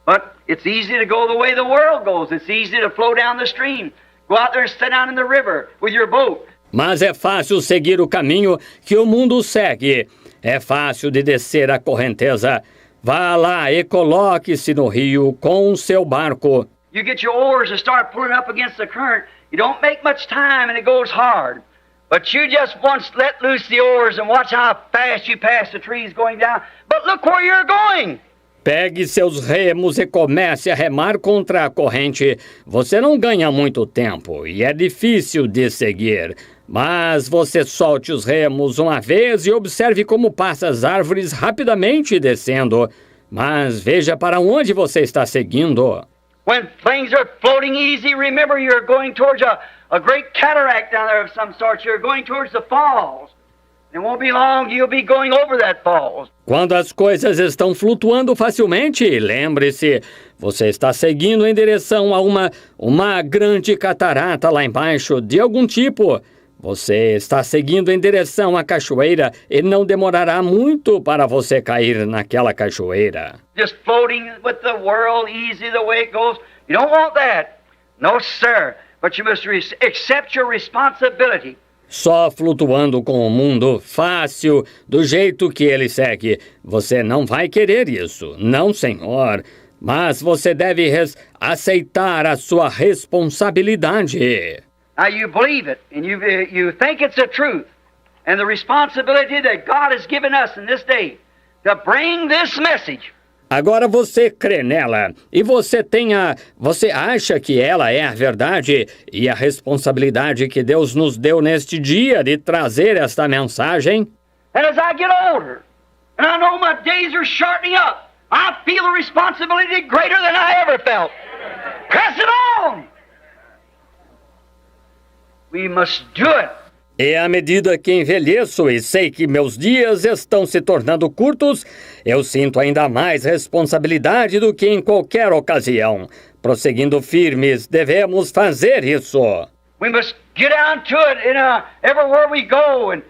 But it's easy to go the way the world goes. It's easy to flow down the stream. Go out there and sit down in the river with your boat. Mas é fácil seguir o caminho que o mundo segue. É fácil de descer a correnteza. Vá lá e coloque-se no rio com o seu barco. You get your oars and start pulling up against the current. You don't make much time and it goes hard. But you just once let loose the oars and watch how fast you pass the trees going down. But look where you're going. Pegue seus remos e comece a remar contra a corrente. Você não ganha muito tempo e é difícil de seguir. Mas você solte os remos uma vez e observe como passa as árvores rapidamente descendo. Mas veja para onde você está seguindo. When things are floating easy, remember you're going towards a great cataract down there of some sort. You're going towards the falls. It won't be long, you'll be going over that falls. Quando as coisas estão flutuando facilmente, lembre-se, você está seguindo em direção a uma grande catarata lá embaixo, de algum tipo. Você está seguindo em direção à cachoeira e não demorará muito para você cair naquela cachoeira. Just floating with the world easy the way it goes. You don't want that. No, sir. But you must accept your responsibility. Só flutuando com o mundo fácil, do jeito que ele segue. Você não vai querer isso, não, senhor. Mas você deve aceitar a sua responsabilidade. Now you believe it, and you think it's the truth, and the responsibility that God has given us in this day to bring this message. Agora você crê nela, e você acha que ela é a verdade e a responsabilidade que Deus nos deu neste dia de trazer esta mensagem? And as I get older, and I know my days are shortening up, I feel a responsibility greater than I ever felt. Press it on! We must do it. E à medida que envelheço e sei que meus dias estão se tornando curtos, eu sinto ainda mais responsabilidade do que em qualquer ocasião. Prosseguindo firmes, devemos fazer isso. We must get down to it everywhere we go and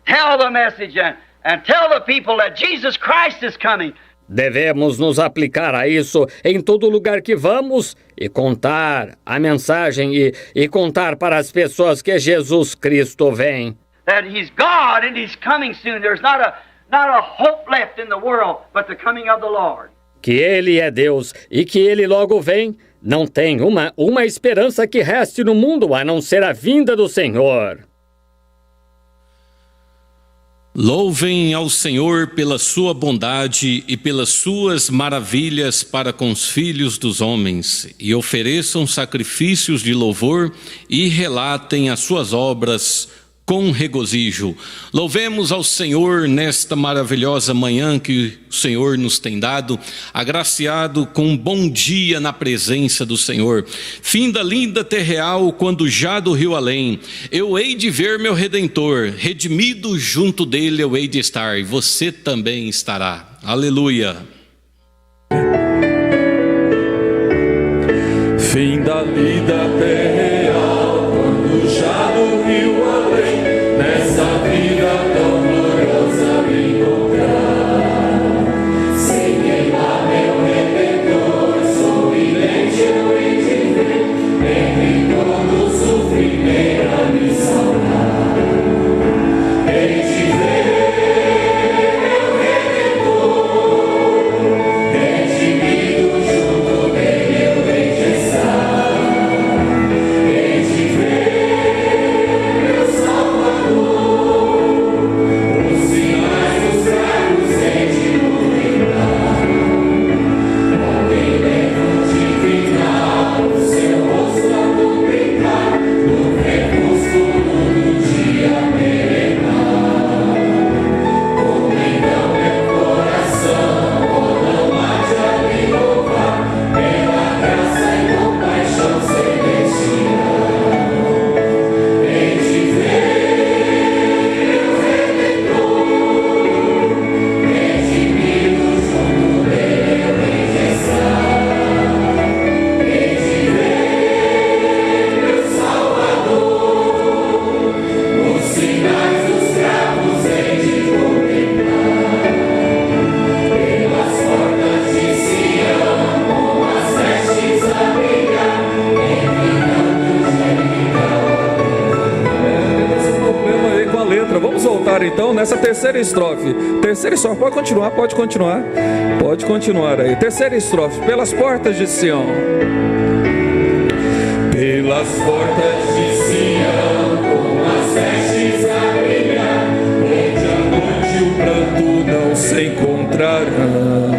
tell the message and tell the people that Jesus Christ is coming. Devemos nos aplicar a isso em todo lugar que vamos e contar a mensagem e contar para as pessoas que Jesus Cristo vem. That He's God and He's coming soon. There's not a hope left in the world but the coming of the Lord. Que Ele é Deus e que Ele logo vem. Não tem uma esperança que reste no mundo a não ser a vinda do Senhor. Louvem ao Senhor pela sua bondade e pelas suas maravilhas para com os filhos dos homens, e ofereçam sacrifícios de louvor e relatem as suas obras com regozijo. Louvemos ao Senhor nesta maravilhosa manhã que o Senhor nos tem dado, agraciado com um bom dia na presença do Senhor. Finda linda terreal, quando já do rio além, eu hei de ver meu Redentor, redimido junto dele eu hei de estar, e você também estará. Aleluia. Finda linda terreal, quando já do rio além, nessa vida tão gloriosa me encontrar. Sem queimar meu Redentor, sorridente eu hei de ver, entre todo o sofrimento a me salvar. Hei de ver meu Redentor, redimido junto dele eu hei de estar. Hei de ver meu Salvador, continuar então nessa terceira estrofe. Terceira estrofe, pode continuar, pode continuar. Pode continuar aí. Terceira estrofe, pelas portas de Sião. Pelas portas de Sião, com as vestes a brilhar, onde a noite e o pranto não se encontrarão.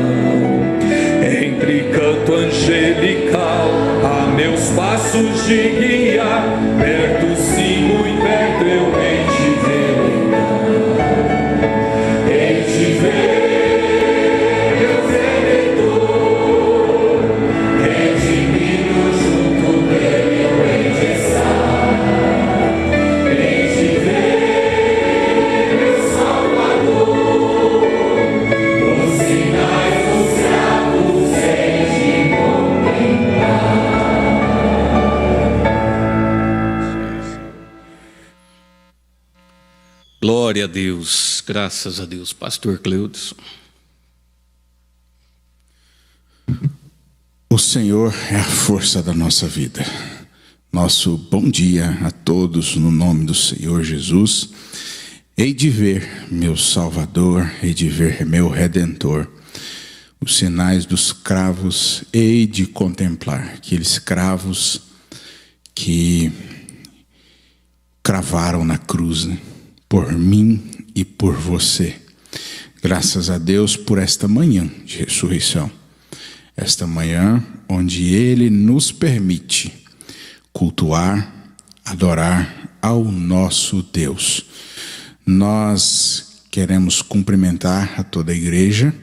Entre canto angelical, a meus passos de guiar, perto sigo e perto eu hei de ver. Hei de ver, meu Redentor, redimido junto dele eu hei de estar. Hei de ver, meu Salvador, os sinais dos cravos hei de contemplar. Glória a Deus, graças a Deus. Pastor Cleudson. O Senhor é a força da nossa vida. Nosso bom dia a todos no nome do Senhor Jesus. Hei de ver meu Salvador, hei de ver meu Redentor. Os sinais dos cravos hei de contemplar. Aqueles cravos que cravaram na cruz, né? Por mim e por você. Graças a Deus por esta manhã de ressurreição. Esta manhã onde Ele nos permite cultuar, adorar ao nosso Deus. Nós queremos cumprimentar a toda a igreja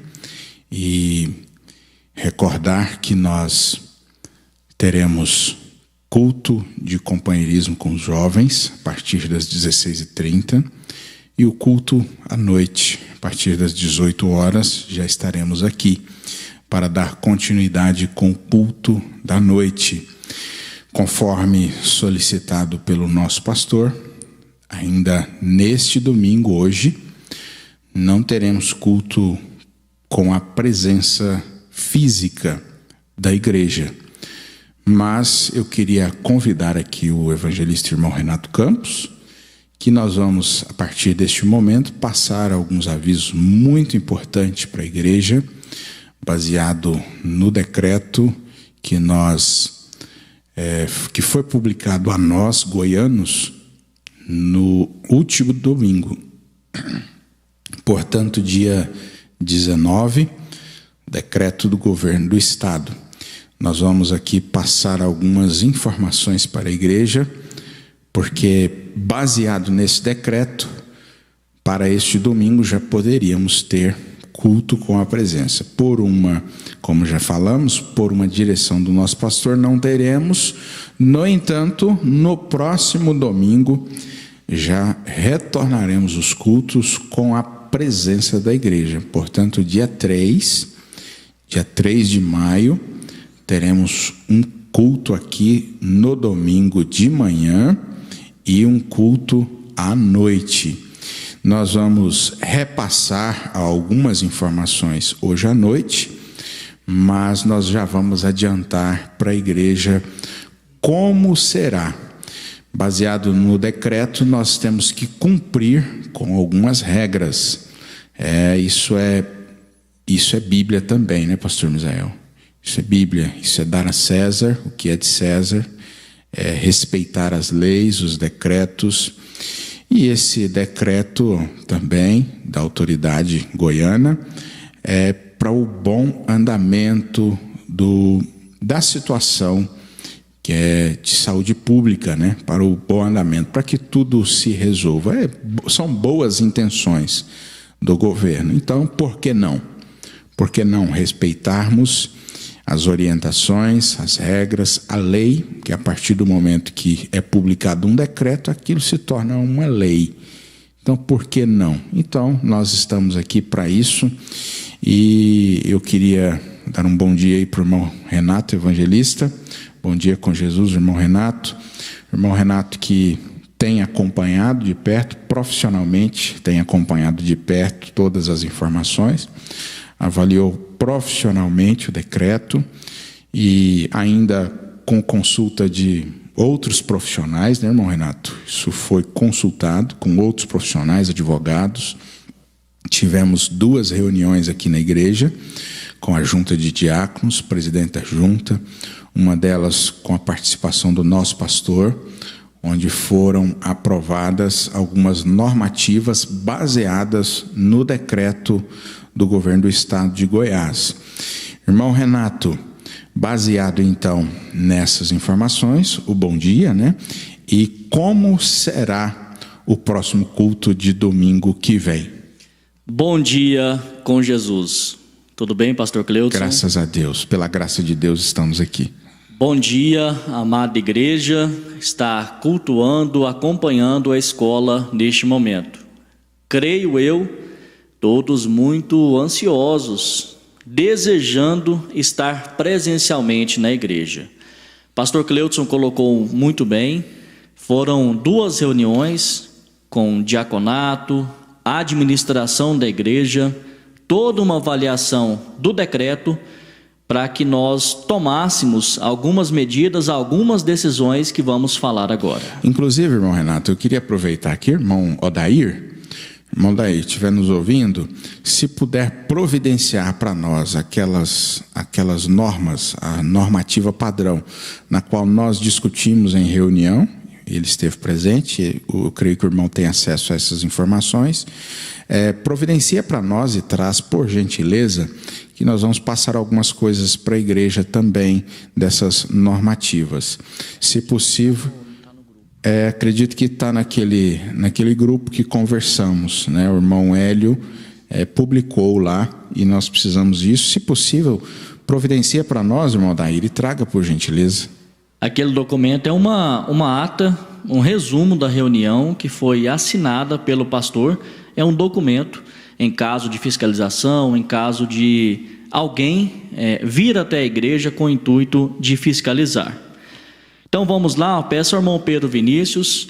e recordar que nós teremos culto de companheirismo com os jovens a partir das 16h30 e o culto à noite, a partir das 18 horas, já estaremos aqui para dar continuidade com o culto da noite. Conforme solicitado pelo nosso pastor, ainda neste domingo, hoje, não teremos culto com a presença física da igreja. Mas eu queria convidar aqui o evangelista irmão Renato Campos, que nós vamos, a partir deste momento, passar alguns avisos muito importantes para a igreja, baseado no decreto que que foi publicado a nós, goianos, no último domingo. Portanto, dia 19, decreto do governo do estado. Nós vamos aqui passar algumas informações para a igreja, porque baseado nesse decreto, para este domingo já poderíamos ter culto com a presença. Como já falamos, por uma direção do nosso pastor, não teremos. No entanto, no próximo domingo, já retornaremos os cultos com a presença da igreja. Portanto, dia 3 de maio, teremos um culto aqui no domingo de manhã e um culto à noite. Nós vamos repassar algumas informações hoje à noite, mas nós já vamos adiantar para a igreja como será. Baseado no decreto, nós temos que cumprir com algumas regras. Isso é Bíblia também, né, pastor Misael? Isso é Bíblia, isso é dar a César o que é de César, é respeitar as leis, os decretos. E esse decreto também da autoridade goiana é para o bom andamento da situação que é de saúde pública, né? Para o bom andamento, para que tudo se resolva. São boas intenções do governo. Então, por que não? Por que não respeitarmos as orientações, as regras, a lei, que a partir do momento que é publicado um decreto, aquilo se torna uma lei. Então, por que não? Então, nós estamos aqui para isso e eu queria dar um bom dia aí para o irmão Renato, evangelista. Bom dia com Jesus, irmão Renato. Irmão Renato que tem acompanhado de perto, profissionalmente, tem acompanhado de perto todas as informações, avaliou profissionalmente o decreto e ainda com consulta de outros profissionais, né, irmão Renato? Isso foi consultado com outros profissionais, advogados. Tivemos 2 reuniões aqui na igreja com a junta de diáconos, presidente da junta, uma delas com a participação do nosso pastor, onde foram aprovadas algumas normativas baseadas no decreto do governo do estado de Goiás. Irmão Renato, baseado então nessas informações, o bom dia, né? E como será o próximo culto de domingo que vem? Bom dia com Jesus. Tudo bem, pastor Cleudson? Graças a Deus, pela graça de Deus estamos aqui. Bom dia, amada igreja, está cultuando, acompanhando a escola neste momento. Creio eu, todos muito ansiosos, desejando estar presencialmente na igreja. Pastor Cleudson colocou muito bem, foram 2 reuniões com diaconato, administração da igreja, toda uma avaliação do decreto, para que nós tomássemos algumas medidas, algumas decisões que vamos falar agora. Inclusive, irmão Renato, eu queria aproveitar aqui, irmão Odair, estiver nos ouvindo, se puder providenciar para nós aquelas normas, a normativa padrão, na qual nós discutimos em reunião, ele esteve presente, eu creio que o irmão tem acesso a essas informações, providencia para nós e traz, por gentileza, que nós vamos passar algumas coisas para a igreja também, dessas normativas. Se possível, acredito que está naquele grupo que conversamos, né? O irmão Hélio publicou lá e nós precisamos disso. Se possível, providencia para nós, irmão Daír, e traga, por gentileza. Aquele documento é uma ata, um resumo da reunião que foi assinada pelo pastor. É um documento em caso de fiscalização, em caso de alguém vir até a igreja com o intuito de fiscalizar. Então vamos lá, eu peço ao irmão Pedro Vinícius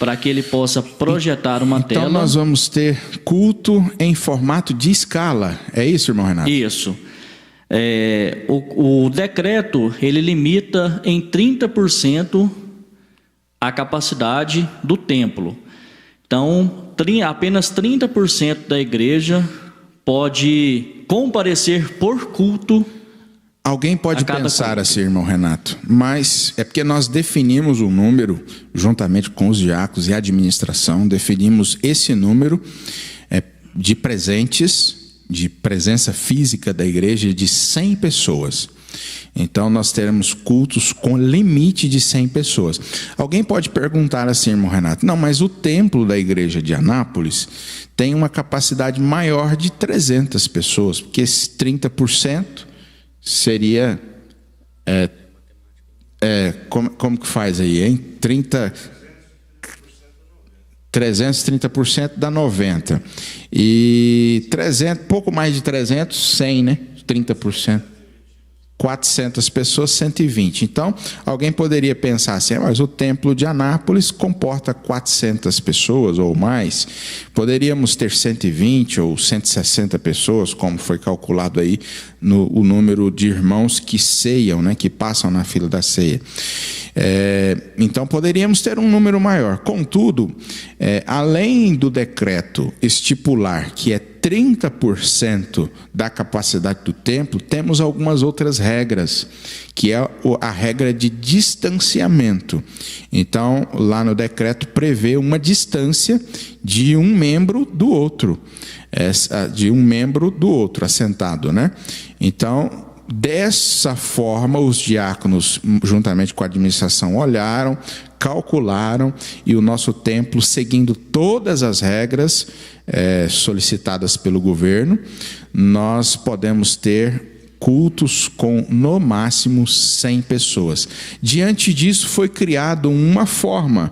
para que ele possa projetar uma tela. Então nós vamos ter culto em formato de escala, é isso, irmão Renato? Isso. O decreto, ele limita em 30% a capacidade do templo. Então, apenas 30% da igreja pode comparecer por culto. Alguém pode pensar assim, irmão Renato, mas é porque nós definimos um número, juntamente com os diáconos e a administração, definimos esse número de presentes, de presença física da igreja de 100 pessoas. Então nós teremos cultos com limite de 100 pessoas. Alguém pode perguntar assim, irmão Renato, não, mas o templo da igreja de Anápolis tem uma capacidade maior de 300 pessoas, porque esse 30% seria... como que faz aí, hein? 330% dá 90. E 300, pouco mais de 300, 100, né? 30%. 400 pessoas, 120. Então, alguém poderia pensar assim, mas o templo de Anápolis comporta 400 pessoas ou mais. Poderíamos ter 120 ou 160 pessoas, como foi calculado aí o número de irmãos que ceiam, né, que passam na fila da ceia. Então, poderíamos ter um número maior. Contudo, além do decreto estipular que é 30% da capacidade do templo, temos algumas outras regras, que é a regra de distanciamento. Então, lá no decreto prevê uma distância de um membro do outro, assentado, né? Então, dessa forma, os diáconos, juntamente com a administração, olharam, calcularam, e o nosso templo, seguindo todas as regras solicitadas pelo governo, nós podemos ter cultos com, no máximo, 100 pessoas. Diante disso, foi criada uma forma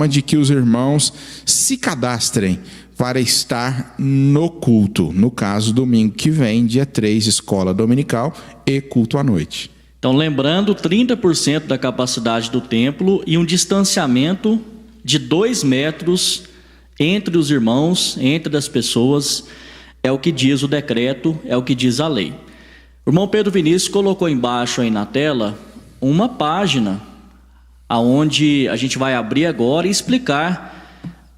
de que os irmãos se cadastrem para estar no culto. No caso, domingo que vem, dia 3, escola dominical e culto à noite. Então, lembrando, 30% da capacidade do templo e um distanciamento de 2 metros entre os irmãos, entre as pessoas, é o que diz o decreto, é o que diz a lei. O irmão Pedro Vinícius colocou embaixo aí na tela uma página aonde a gente vai abrir agora e explicar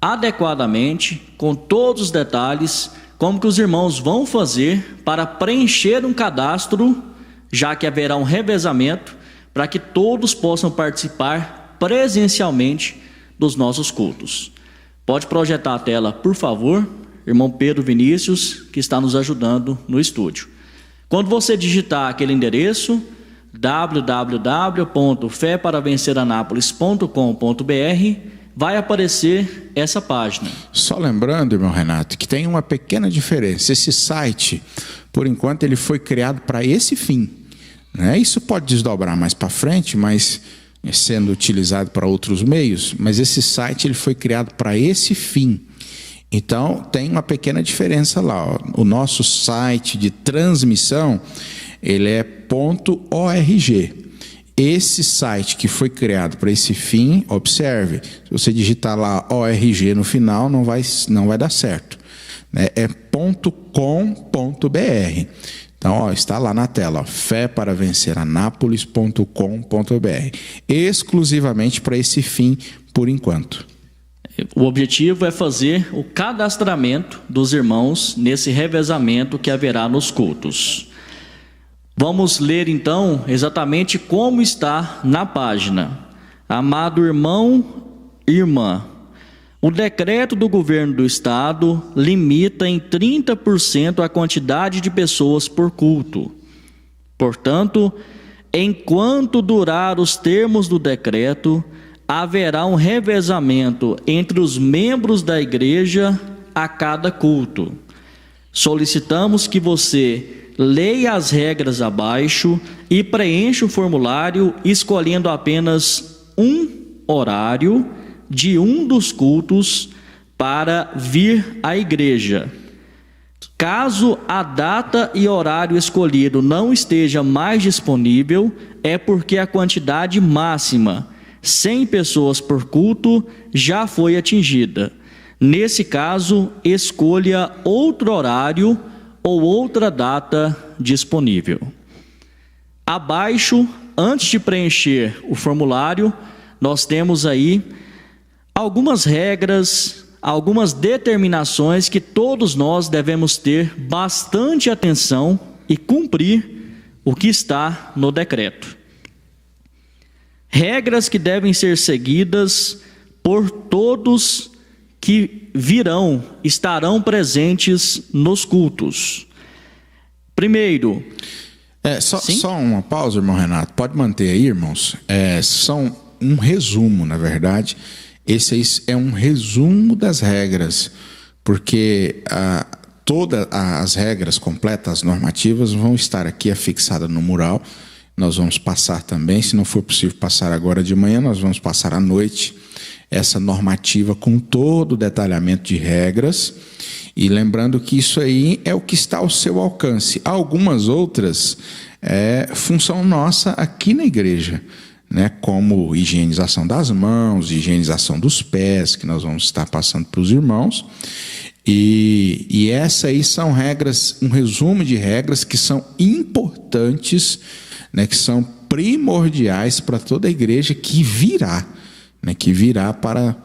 adequadamente, com todos os detalhes, como que os irmãos vão fazer para preencher um cadastro, já que haverá um revezamento, para que todos possam participar presencialmente dos nossos cultos. Pode projetar a tela, por favor, irmão Pedro Vinícius, que está nos ajudando no estúdio. Quando você digitar aquele endereço, www.feparavenceranapolis.com.br, vai aparecer essa página. Só lembrando, irmão Renato, que tem uma pequena diferença. Esse site, por enquanto, ele foi criado para esse fim, né? Isso pode desdobrar mais para frente, mas sendo utilizado para outros meios, mas esse site ele foi criado para esse fim. Então, tem uma pequena diferença lá, ó. O nosso site de transmissão, ele é .org. Esse site que foi criado para esse fim, observe, se você digitar lá .org no final, não vai dar certo, né? É .com.br. Então, ó, está lá na tela, feparavenceranapolis.com.br, exclusivamente para esse fim por enquanto. O objetivo é fazer o cadastramento dos irmãos nesse revezamento que haverá nos cultos. Vamos ler então exatamente como está na página. Amado irmão, irmã, o decreto do governo do estado limita em 30% a quantidade de pessoas por culto. Portanto, enquanto durar os termos do decreto, haverá um revezamento entre os membros da igreja a cada culto. Solicitamos que você leia as regras abaixo e preencha o formulário escolhendo apenas um horário de um dos cultos para vir à igreja. Caso a data e horário escolhido não esteja mais disponível, é porque a quantidade máxima, 100 pessoas por culto, já foi atingida. Nesse caso, escolha outro horário ou outra data disponível. Abaixo, antes de preencher o formulário, nós temos aí algumas regras, algumas determinações que todos nós devemos ter bastante atenção e cumprir o que está no decreto. Regras que devem ser seguidas por todos que estarão presentes nos cultos. Primeiro... Só uma pausa, irmão Renato. Pode manter aí, irmãos. São um resumo, na verdade. Esse aí é um resumo das regras, porque todas as regras completas, normativas, vão estar aqui afixadas no mural. Nós vamos passar também, se não for possível passar agora de manhã, nós vamos passar à noite essa normativa com todo o detalhamento de regras. E lembrando que isso aí é o que está ao seu alcance. Algumas outras função nossa aqui na igreja, né? Como higienização das mãos, higienização dos pés, que nós vamos estar passando para os irmãos. E essas aí são regras, um resumo de regras que são importantes, né? Que são primordiais para toda a igreja que virá, né? Que virá para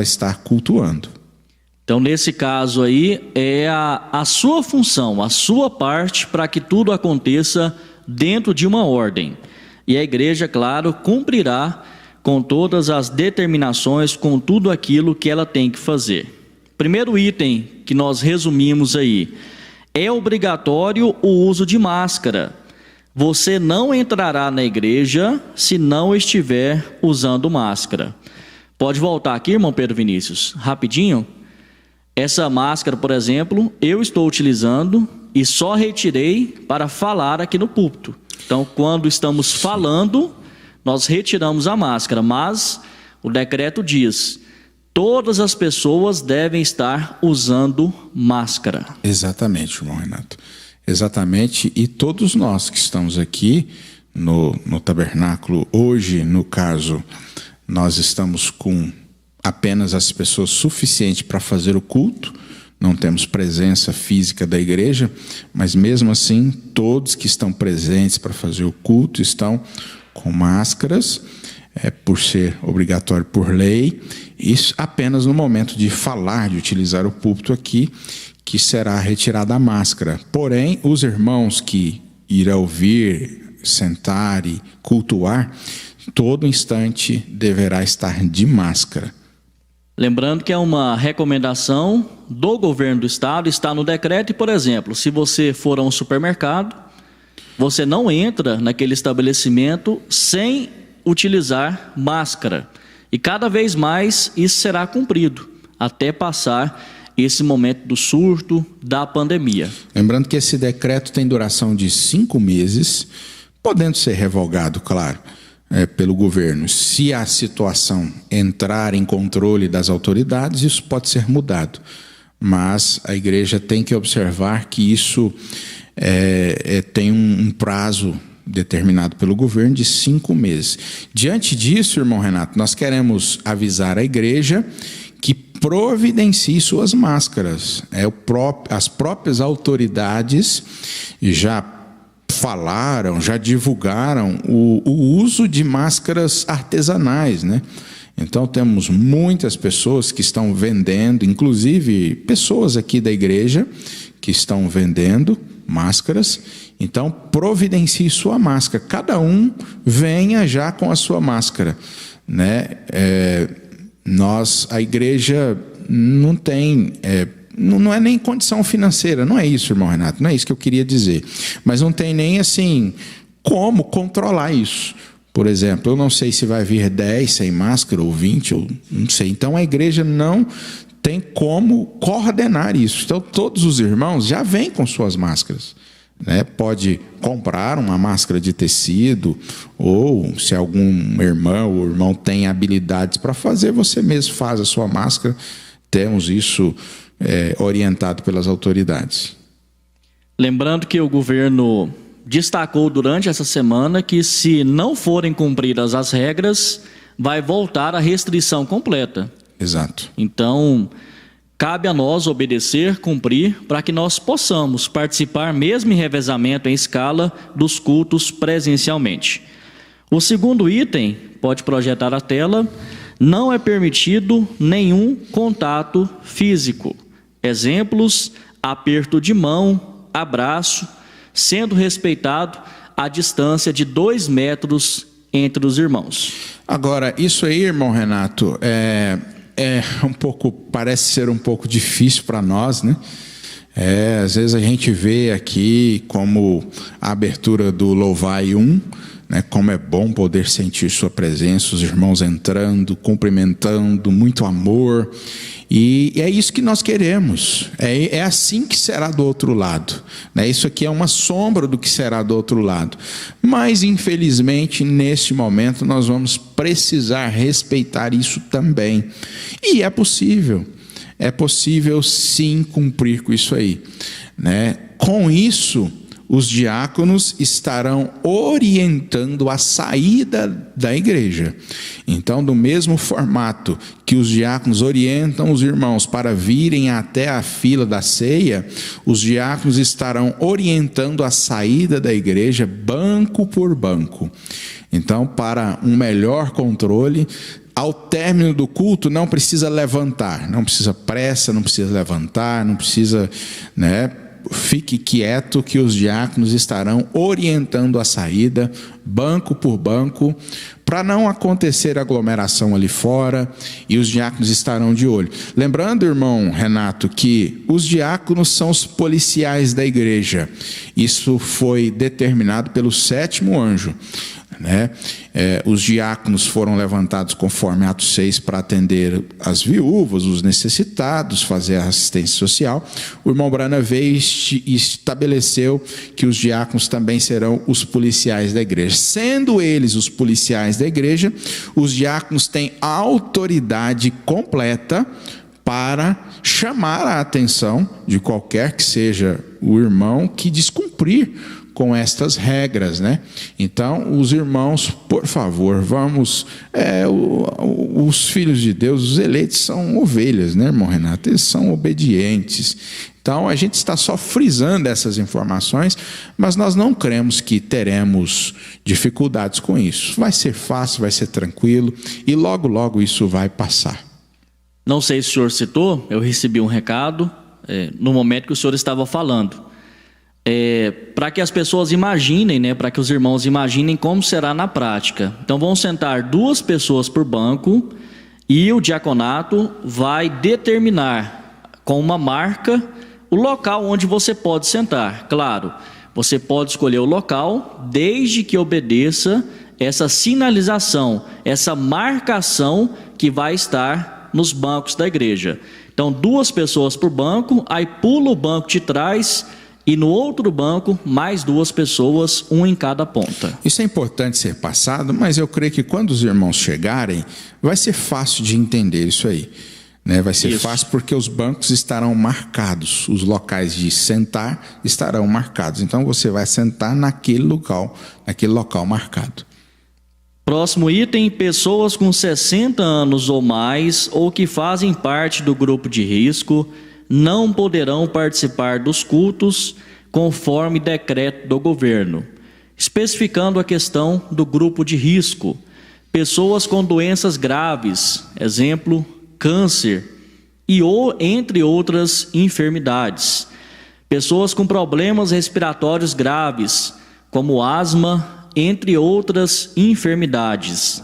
estar cultuando. Então, nesse caso aí, é a sua função, a sua parte para que tudo aconteça dentro de uma ordem. E a igreja, claro, cumprirá com todas as determinações, com tudo aquilo que ela tem que fazer. Primeiro item que nós resumimos aí, é obrigatório o uso de máscara. Você não entrará na igreja se não estiver usando máscara. Pode voltar aqui, irmão Pedro Vinícius, rapidinho. Essa máscara, por exemplo, eu estou utilizando e só retirei para falar aqui no púlpito. Então, quando estamos falando, nós retiramos a máscara, mas o decreto diz: todas as pessoas devem estar usando máscara. Exatamente, irmão Renato. Exatamente, e todos nós que estamos aqui no tabernáculo hoje, no caso, nós estamos com apenas as pessoas suficientes para fazer o culto, não temos presença física da igreja, mas mesmo assim, todos que estão presentes para fazer o culto estão com máscaras. por ser obrigatório por lei. Isso apenas no momento de falar, de utilizar o púlpito aqui, que será retirada a máscara. Porém, os irmãos que irão ouvir, sentar e cultuar, todo instante deverá estar de máscara. Lembrando que é uma recomendação do governo do estado, está no decreto e, por exemplo, se você for a um supermercado, você não entra naquele estabelecimento sem utilizar máscara. E cada vez mais isso será cumprido, até passar esse momento do surto da pandemia. Lembrando que esse decreto tem duração de 5 meses, podendo ser revogado, claro, pelo governo. Se a situação entrar em controle das autoridades, isso pode ser mudado. Mas a igreja tem que observar que isso tem um prazo determinado pelo governo de 5 meses. Diante disso, irmão Renato, nós queremos avisar a igreja que providencie suas máscaras. As próprias autoridades já falaram, já divulgaram o uso de máscaras artesanais, né? Então temos muitas pessoas que estão vendendo, inclusive pessoas aqui da igreja que estão vendendo máscaras. Então providencie sua máscara, cada um venha já com a sua máscara, né? A igreja não tem, não é nem condição financeira, não é isso, irmão Renato, não é isso que eu queria dizer, mas não tem nem assim como controlar isso. Por exemplo, eu não sei se vai vir 10 sem máscara ou 20, ou não sei. Então a igreja não tem como coordenar isso. Então todos os irmãos já vêm com suas máscaras, né? Pode comprar uma máscara de tecido, ou se algum irmão ou irmão tem habilidades para fazer, você mesmo faz a sua máscara. Temos isso orientado pelas autoridades. Lembrando que o governo destacou durante essa semana que, se não forem cumpridas as regras, vai voltar a restrição completa. Exato. Então, cabe a nós obedecer, cumprir, para que nós possamos participar, mesmo em revezamento em escala, dos cultos presencialmente. O segundo item, pode projetar a tela, não é permitido nenhum contato físico. Exemplos: aperto de mão, abraço, sendo respeitado a distância de 2 metros entre os irmãos. Agora, isso aí, irmão Renato, parece ser um pouco difícil para nós, né? Às vezes a gente vê aqui como a abertura do Louvai 1, né? Como é bom poder sentir sua presença, os irmãos entrando, cumprimentando, muito amor. E é isso que nós queremos, é assim que será do outro lado, né? Isso aqui é uma sombra do que será do outro lado, mas infelizmente neste momento nós vamos precisar respeitar isso também, e é possível sim cumprir com isso aí, né? Com isso, os diáconos estarão orientando a saída da igreja. Então, do mesmo formato que os diáconos orientam os irmãos para virem até a fila da ceia, os diáconos estarão orientando a saída da igreja banco por banco. Então, para um melhor controle, ao término do culto não precisa levantar, não precisa pressa, não precisa levantar, não precisa, né? Fique quieto que os diáconos estarão orientando a saída, banco por banco, para não acontecer aglomeração ali fora, e os diáconos estarão de olho. Lembrando, irmão Renato, que os diáconos são os policiais da igreja. Isso foi determinado pelo 7º anjo, né? Os diáconos foram levantados conforme Atos 6 para atender as viúvas, os necessitados, fazer a assistência social. O irmão Brana veio e estabeleceu que os diáconos também serão os policiais da igreja. Sendo eles os policiais da igreja, os diáconos têm autoridade completa para chamar a atenção de qualquer que seja o irmão que descumprir com estas regras, né? Então, os irmãos, por favor, vamos... os filhos de Deus, os eleitos, são ovelhas, né, irmão Renato? Eles são obedientes. Então, a gente está só frisando essas informações, mas nós não cremos que teremos dificuldades com isso. Vai ser fácil, vai ser tranquilo e logo, logo isso vai passar. Não sei se o senhor citou, eu recebi um recado no momento que o senhor estava falando. Para que as pessoas imaginem, né, para que os irmãos imaginem como será na prática. Então vão sentar 2 pessoas por banco e o diaconato vai determinar com uma marca o local onde você pode sentar. Claro, você pode escolher o local desde que obedeça essa sinalização, essa marcação que vai estar nos bancos da igreja. Então 2 pessoas por banco, aí pula o banco de trás e no outro banco mais 2 pessoas, um em cada ponta. Isso é importante ser passado, mas eu creio que quando os irmãos chegarem, vai ser fácil de entender isso aí. Né? Vai ser fácil porque os bancos estarão marcados, os locais de sentar estarão marcados. Então você vai sentar naquele local marcado. Próximo item: pessoas com 60 anos ou mais ou que fazem parte do grupo de risco não poderão participar dos cultos conforme decreto do governo. Especificando a questão do grupo de risco: pessoas com doenças graves, exemplo, câncer, entre outras enfermidades. Pessoas com problemas respiratórios graves, como asma, entre outras enfermidades.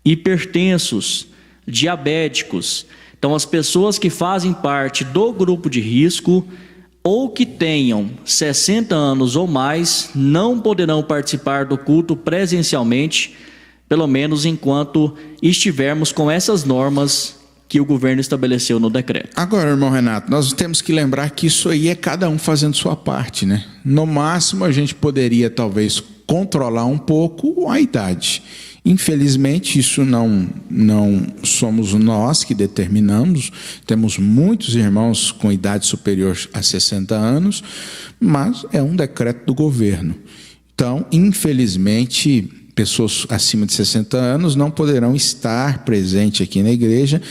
Hipertensos, diabéticos. Então, as pessoas que fazem parte do grupo de risco ou que tenham 60 anos ou mais não poderão participar do culto presencialmente, pelo menos enquanto estivermos com essas normas que o governo estabeleceu no decreto. Agora, irmão Renato, nós temos que lembrar que isso aí é cada um fazendo sua parte, né? No máximo, a gente poderia talvez controlar um pouco a idade. Infelizmente, isso não somos nós que determinamos. Temos muitos irmãos com idade superior a 60 anos, mas é um decreto do governo. Então, infelizmente, pessoas acima de 60 anos não poderão estar presentes aqui na igreja,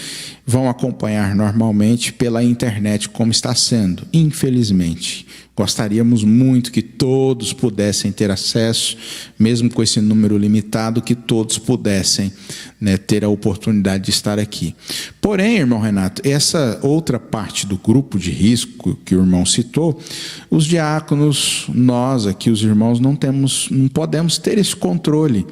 vão acompanhar normalmente pela internet como está sendo, infelizmente. Gostaríamos muito que todos pudessem ter acesso, mesmo com esse número limitado, que todos pudessem, né, ter a oportunidade de estar aqui. Porém, irmão Renato, essa outra parte do grupo de risco que o irmão citou, os diáconos, nós aqui, os irmãos, não podemos ter esse controle.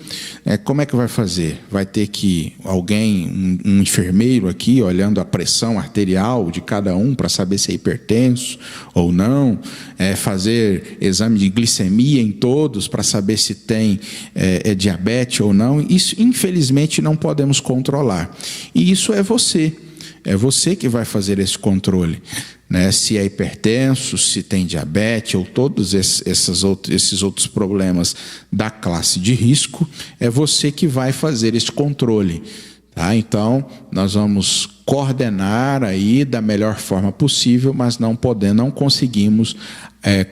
Como é que vai fazer? Vai ter que alguém, um enfermeiro aqui, olhando a pressão arterial de cada um para saber se é hipertenso ou não, fazer exame de glicemia em todos para saber se tem diabetes ou não. Isso, infelizmente, não podemos controlar. E isso é você que vai fazer esse controle, né? Se é hipertenso, se tem diabetes ou todos esses outros problemas da classe de risco, é você que vai fazer esse controle. Tá? Então, nós vamos coordenar aí da melhor forma possível, mas não conseguimos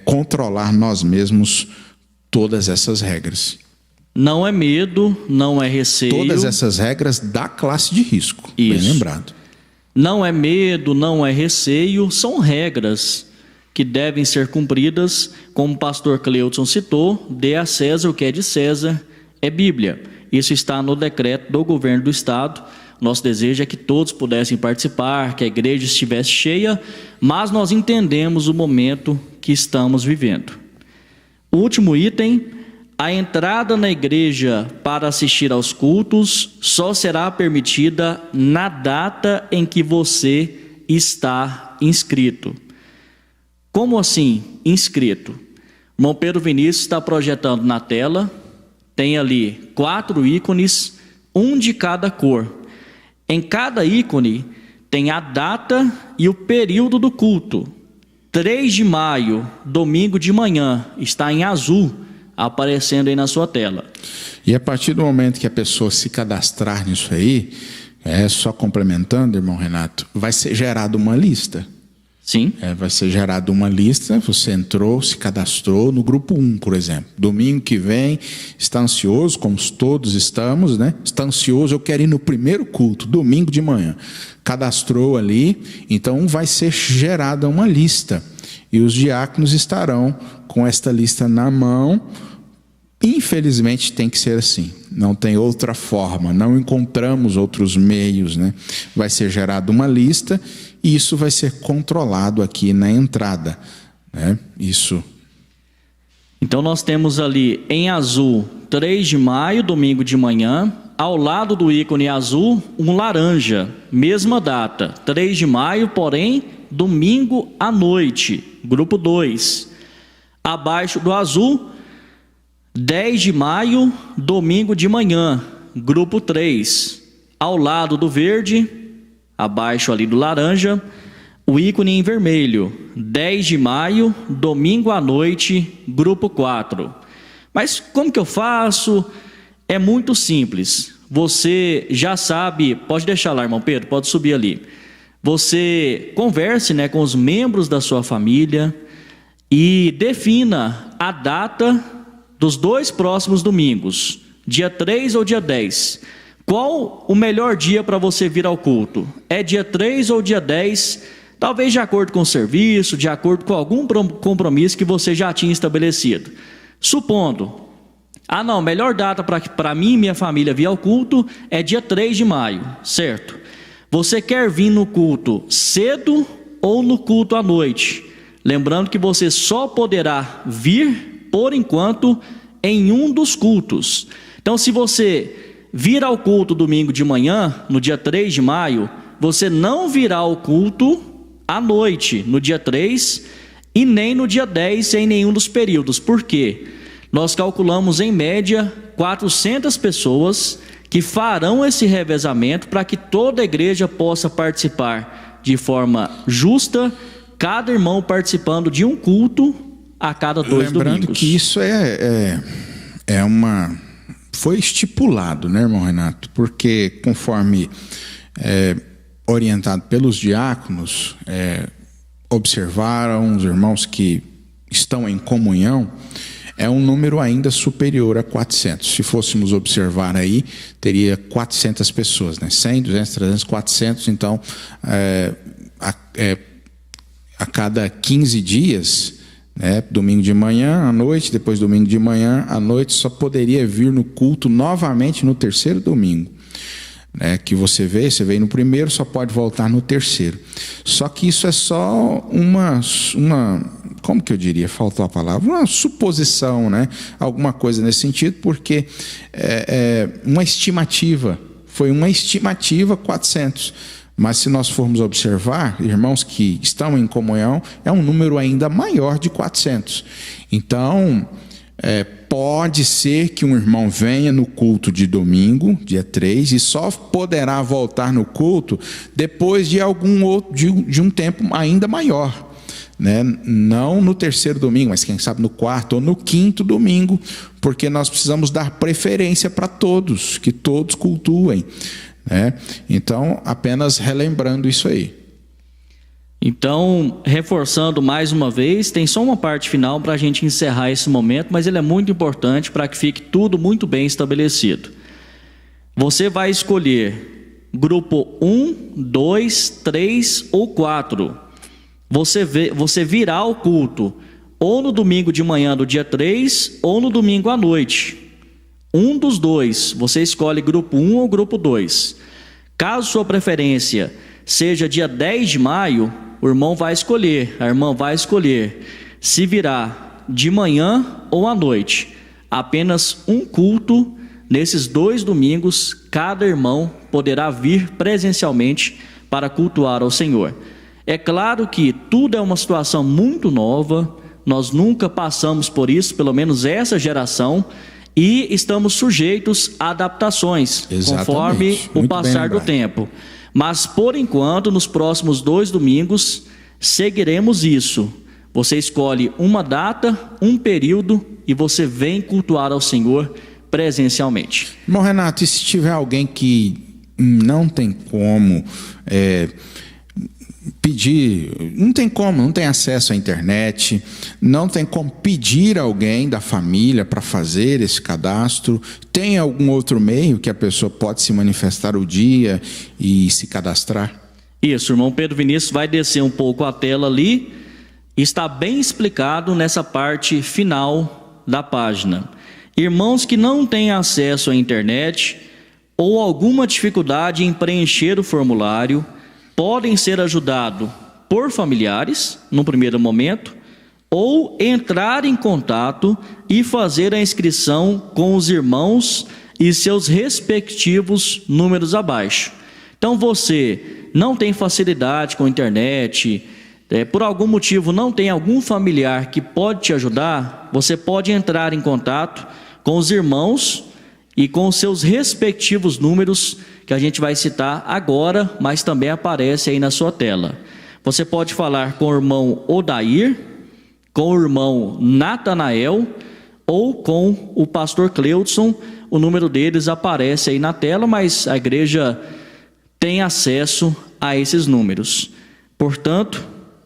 controlar nós mesmos todas essas regras. Não é medo, não é receio. Todas essas regras da classe de risco, isso. Bem lembrado. Não é medo, não é receio, são regras que devem ser cumpridas, como o pastor Cleuton citou: dê a César o que é de César, é Bíblia. Isso está no decreto do governo do estado. Nosso desejo é que todos pudessem participar, que a igreja estivesse cheia, mas nós entendemos o momento que estamos vivendo. O último item: a entrada na igreja para assistir aos cultos só será permitida na data em que você está inscrito. Como assim inscrito? O irmão Pedro Vinícius está projetando na tela, tem ali 4 ícones, um de cada cor. Em cada ícone tem a data e o período do culto. 3 de maio, domingo de manhã, está em azul, aparecendo aí na sua tela. E a partir do momento que a pessoa se cadastrar nisso aí, só complementando, irmão Renato, vai ser gerada uma lista. Sim. Vai ser gerada uma lista, você entrou, se cadastrou no grupo 1, por exemplo. Domingo que vem, está ansioso, como todos estamos, né? Está ansioso, eu quero ir no primeiro culto, domingo de manhã. Cadastrou ali, então vai ser gerada uma lista. E os diáconos estarão com esta lista na mão. Infelizmente tem que ser assim, não tem outra forma, não encontramos outros meios, né? Vai ser gerada uma lista e isso vai ser controlado aqui na entrada, né? Isso. Então nós temos ali em azul 3 de maio, domingo de manhã, ao lado do ícone azul, um laranja, mesma data, 3 de maio, porém, domingo à noite, grupo 2. Abaixo do azul, 10 de maio, domingo de manhã, grupo 3. Ao lado do verde, abaixo ali do laranja, o ícone em vermelho, 10 de maio, domingo à noite, grupo 4. Mas como que eu faço? É muito simples. Você já sabe, pode deixar lá, irmão Pedro, pode subir ali. Você converse, né, com os membros da sua família e defina a data dos 2 próximos domingos, dia 3 ou dia 10. Qual o melhor dia para você vir ao culto? É dia 3 ou dia 10? Talvez de acordo com o serviço, de acordo com algum compromisso que você já tinha estabelecido. Supondo, melhor data para mim e minha família vir ao culto é dia 3 de maio, certo? Você quer vir no culto cedo ou no culto à noite? Lembrando que você só poderá vir, por enquanto, em um dos cultos. Então, se você vir ao culto domingo de manhã, no dia 3 de maio, você não virá ao culto à noite, no dia 3, e nem no dia 10, em nenhum dos períodos. Por quê? Nós calculamos, em média, 400 pessoas que farão esse revezamento para que toda a igreja possa participar de forma justa, cada irmão participando de um culto a cada 2 domingos. Lembrando que isso foi estipulado, né, irmão Renato? Porque conforme orientado pelos diáconos, observaram os irmãos que estão em comunhão, é um número ainda superior a 400. Se fôssemos observar aí, teria 400 pessoas, né? 100, 200, 300, 400. Então, a cada 15 dias, né? Domingo de manhã à noite, depois domingo de manhã à noite, só poderia vir no culto novamente no terceiro domingo. Que você veio no primeiro, só pode voltar no terceiro. Só que isso é só uma como que eu diria, faltou a palavra, uma suposição, né? Alguma coisa nesse sentido, porque uma estimativa, foi uma estimativa 400, mas se nós formos observar, irmãos que estão em comunhão, é um número ainda maior de 400. Então, pode ser que um irmão venha no culto de domingo, dia 3, e só poderá voltar no culto depois de de um tempo ainda maior, né? Não no terceiro domingo, mas quem sabe no quarto ou no quinto domingo, porque nós precisamos dar preferência para todos, que todos cultuem, né? Então, apenas relembrando isso aí. Então, reforçando mais uma vez, tem só uma parte final para a gente encerrar esse momento, mas ele é muito importante para que fique tudo muito bem estabelecido. Você vai escolher grupo 1, 2, 3 ou 4. Você virá ao culto ou no domingo de manhã do dia 3 ou no domingo à noite. Um dos dois, você escolhe grupo 1 ou grupo 2. Caso sua preferência seja dia 10 de maio, o irmão vai escolher, a irmã vai escolher se virá de manhã ou à noite. Apenas um culto nesses 2 domingos, cada irmão poderá vir presencialmente para cultuar ao Senhor. É claro que tudo é uma situação muito nova, nós nunca passamos por isso, pelo menos essa geração, e estamos sujeitos a adaptações, conforme o passar do tempo. Mas, por enquanto, nos próximos 2 domingos, seguiremos isso. Você escolhe uma data, um período, e você vem cultuar ao Senhor presencialmente. Bom, Renato, e se tiver alguém que não tem como pedir, não tem acesso à internet, não tem como pedir alguém da família para fazer esse cadastro, tem algum outro meio que a pessoa pode se manifestar o dia e se cadastrar? Isso, o irmão Pedro Vinícius vai descer um pouco a tela ali Está bem explicado nessa parte final da página. Irmãos que não têm acesso à internet ou alguma dificuldade em preencher o formulário podem ser ajudados por familiares, no primeiro momento, ou entrar em contato e fazer a inscrição com os irmãos e seus respectivos números abaixo. Então você não tem facilidade com a internet, por algum motivo não tem algum familiar que pode te ajudar, você pode entrar em contato com os irmãos e com os seus respectivos números, que a gente vai citar agora, mas também aparece aí na sua tela. Você pode falar com o irmão Odair, com o irmão Natanael ou com o pastor Cleudson. O número deles aparece aí na tela, mas a igreja tem acesso a esses números. Portanto,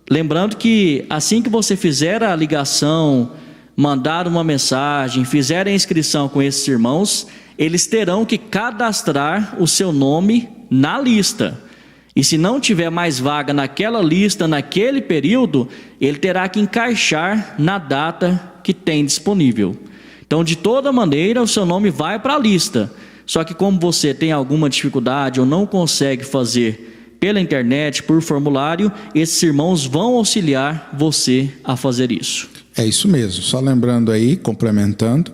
lembrando que assim que você fizer a ligação, mandar uma mensagem, fizer a inscrição com esses irmãos, eles terão que cadastrar o seu nome na lista. E se não tiver mais vaga naquela lista, naquele período, ele terá que encaixar na data que tem disponível. Então, de toda maneira, o seu nome vai para a lista. Só que como você tem alguma dificuldade ou não consegue fazer pela internet, por formulário, esses irmãos vão auxiliar você a fazer isso. É isso mesmo. Só lembrando aí, complementando,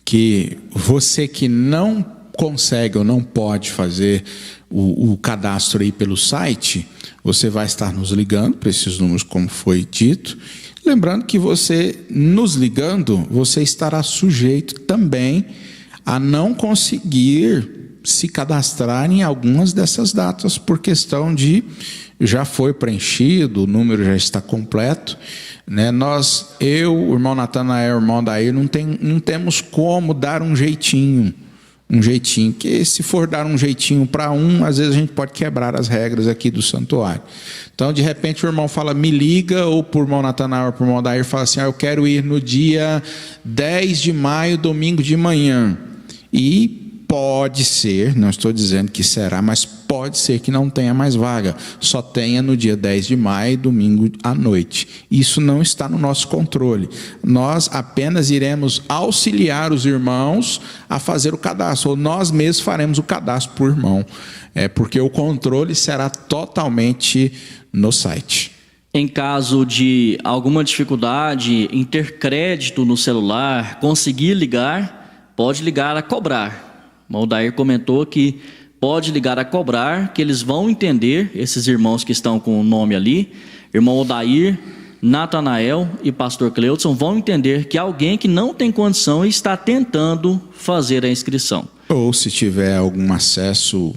que você que não consegue ou não pode fazer o cadastro aí pelo site, você vai estar nos ligando para esses números, como foi dito. Lembrando que você, nos ligando, você estará sujeito também a não conseguir se cadastrar em algumas dessas datas por questão de já foi preenchido, o número já está completo, né? Eu, o irmão Natanael, o irmão Dair, não temos como dar um jeitinho, porque se for dar um jeitinho para às vezes a gente pode quebrar as regras aqui do santuário. Então, de repente, o irmão fala, me liga, ou por irmão Natanael, ou por irmão Dair, fala assim, eu quero ir no dia 10 de maio, domingo de manhã. E pode ser, não estou dizendo que será, mas pode ser que não tenha mais vaga. Só tenha no dia 10 de maio, domingo à noite. Isso não está no nosso controle. Nós apenas iremos auxiliar os irmãos a fazer o cadastro, ou nós mesmos faremos o cadastro por irmão. Porque o controle será totalmente no site. Em caso de alguma dificuldade em ter crédito no celular, conseguir ligar, pode ligar a cobrar. O irmão Dair comentou que pode ligar a cobrar, que eles vão entender, esses irmãos que estão com o nome ali, irmão Odair, Natanael e pastor Cleudson, vão entender que alguém que não tem condição está tentando fazer a inscrição. Ou se tiver algum acesso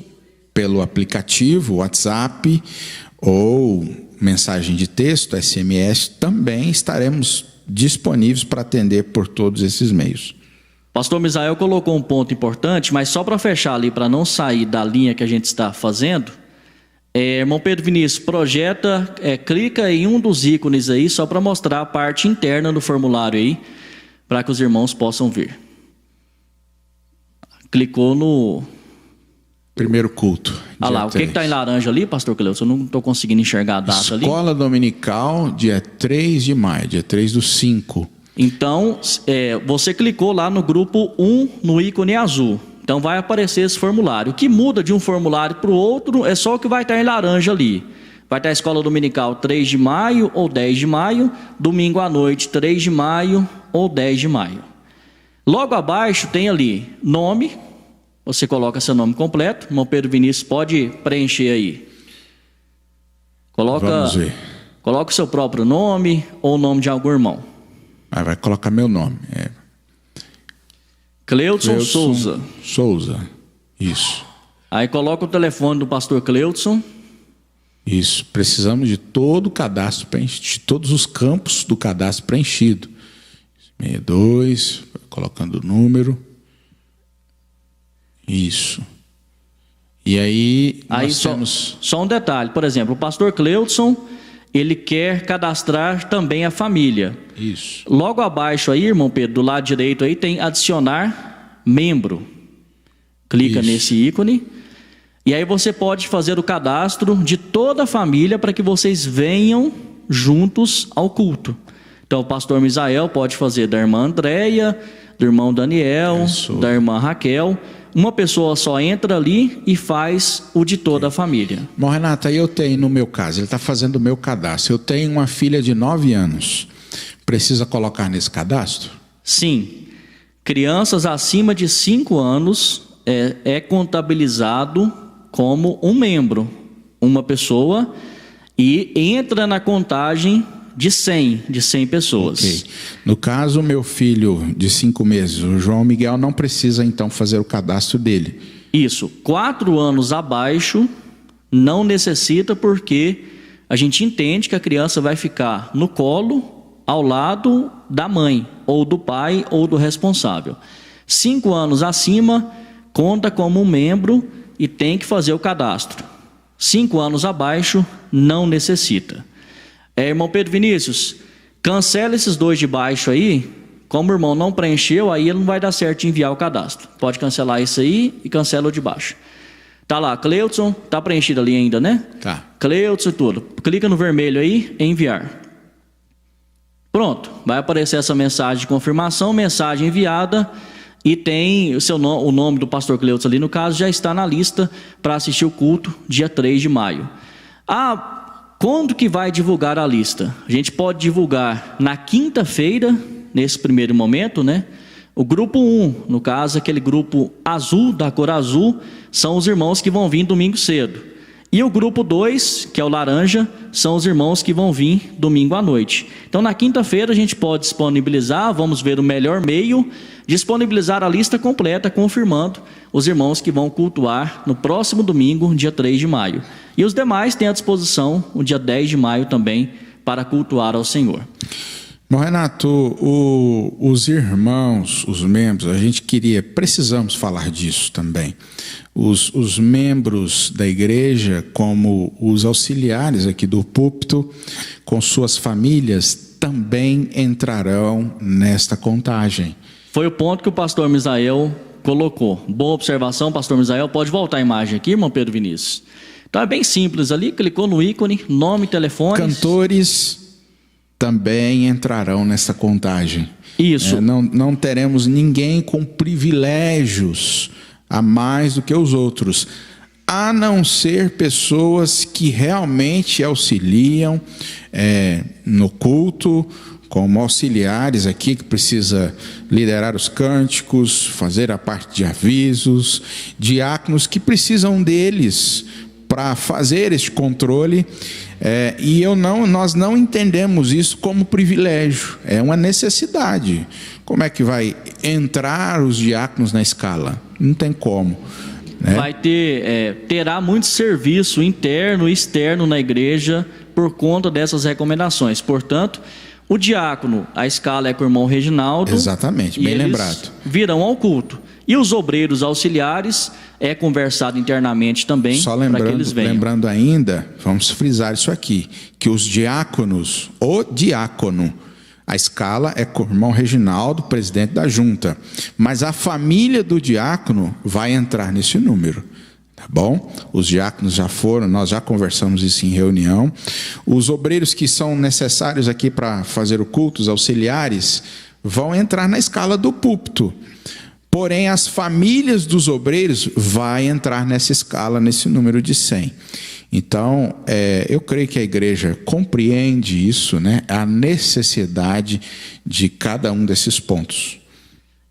pelo aplicativo, WhatsApp, ou mensagem de texto, SMS, também estaremos disponíveis para atender por todos esses meios. Pastor Misael colocou um ponto importante, mas só para fechar ali, para não sair da linha que a gente está fazendo, irmão Pedro Vinícius, projeta, clica em um dos ícones aí, só para mostrar a parte interna do formulário aí, para que os irmãos possam ver. Clicou no... Primeiro culto. Ah lá, o que está em laranja ali, pastor Cleudson? Eu não estou conseguindo enxergar a data ali. Escola Dominical, dia 3 de maio, dia 3/5. Então, você clicou lá no grupo 1, no ícone azul. Então vai aparecer esse formulário. O que muda de um formulário para o outro é só o que vai estar em laranja ali. Vai estar a Escola Dominical 3 de maio ou 10 de maio, domingo à noite 3 de maio ou 10 de maio. Logo abaixo tem ali nome, você coloca seu nome completo. Irmão Pedro Vinícius pode preencher aí. Vamos ver. Coloca o seu próprio nome ou o nome de algum irmão. Vai colocar meu nome. Cleudson Souza. Souza, isso. Aí coloca o telefone do pastor Cleudson. Isso, precisamos de todo o cadastro preenchido, de todos os campos do cadastro preenchido. 62, colocando o número. Isso. E aí nós temos... Só um detalhe, por exemplo, o pastor Cleudson, ele quer cadastrar também a família. Isso. Logo abaixo aí, irmão Pedro, do lado direito aí tem adicionar membro. Clica nesse ícone. E aí você pode fazer o cadastro de toda a família para que vocês venham juntos ao culto. Então o pastor Misael pode fazer da irmã Andréia, do irmão Daniel, da irmã Raquel. Uma pessoa só entra ali e faz o de toda a família. Bom, Renata, eu tenho no meu caso, ele está fazendo o meu cadastro. Eu tenho uma filha de 9 anos. Precisa colocar nesse cadastro? Sim. Crianças acima de 5 anos é contabilizado como um membro, uma pessoa, e entra na contagem de 100 pessoas. Okay. No caso, o meu filho de 5 meses, o João Miguel, não precisa então fazer o cadastro dele. Isso, 4 anos abaixo não necessita, porque a gente entende que a criança vai ficar no colo ao lado da mãe, ou do pai, ou do responsável. 5 anos acima, conta como um membro e tem que fazer o cadastro. 5 anos abaixo, não necessita. Irmão Pedro Vinícius, cancela esses 2 de baixo aí. Como o irmão não preencheu, aí ele não vai dar certo de enviar o cadastro. Pode cancelar isso aí e cancela o de baixo. Tá lá, Cleudson, tá preenchido ali ainda, né? Tá. Cleudson e tudo. Clica no vermelho aí, enviar. Pronto, vai aparecer essa mensagem de confirmação, mensagem enviada, e tem o nome do pastor Cleudson ali, no caso, já está na lista para assistir o culto, dia 3 de maio. Quando que vai divulgar a lista? A gente pode divulgar na quinta-feira, nesse primeiro momento, né? O grupo 1, no caso, aquele grupo azul, da cor azul, são os irmãos que vão vir domingo cedo. E o grupo 2, que é o laranja, são os irmãos que vão vir domingo à noite. Então, na quinta-feira, a gente pode disponibilizar, vamos ver o melhor meio, disponibilizar a lista completa, confirmando os irmãos que vão cultuar no próximo domingo, dia 3 de maio. E os demais têm à disposição o dia 10 de maio também, para cultuar ao Senhor. Bom, Renato, os irmãos, os membros, precisamos falar disso também. Os membros da igreja, como os auxiliares aqui do púlpito, com suas famílias, também entrarão nesta contagem. Foi o ponto que o pastor Misael colocou. Boa observação, pastor Misael. Pode voltar a imagem aqui, irmão Pedro Vinícius. Então é bem simples ali, clicou no ícone, nome, telefone. Cantores também entrarão nessa contagem. Isso. Não teremos ninguém com privilégios a mais do que os outros, a não ser pessoas que realmente auxiliam no culto, como auxiliares aqui, que precisa liderar os cânticos, fazer a parte de avisos, diáconos que precisam deles para fazer este controle, nós não entendemos isso como privilégio, é uma necessidade. Como é que vai entrar os diáconos na escala? Não tem como, né? Terá muito serviço interno e externo na igreja por conta dessas recomendações. Portanto, o diácono, a escala é com o irmão Reginaldo. Exatamente, bem lembrado. Virão ao culto. E os obreiros auxiliares é conversado internamente também, para que eles venham. Lembrando ainda, vamos frisar isso aqui, que os diáconos, o diácono, a escala é com o irmão Reginaldo, presidente da junta, mas a família do diácono vai entrar nesse número. Tá bom? Os diáconos já foram, nós já conversamos isso em reunião. Os obreiros que são necessários aqui para fazer o culto, os auxiliares, vão entrar na escala do púlpito. Porém, as famílias dos obreiros vão entrar nessa escala, nesse número de 100. Então, eu creio que a igreja compreende isso, né? A necessidade de cada um desses pontos.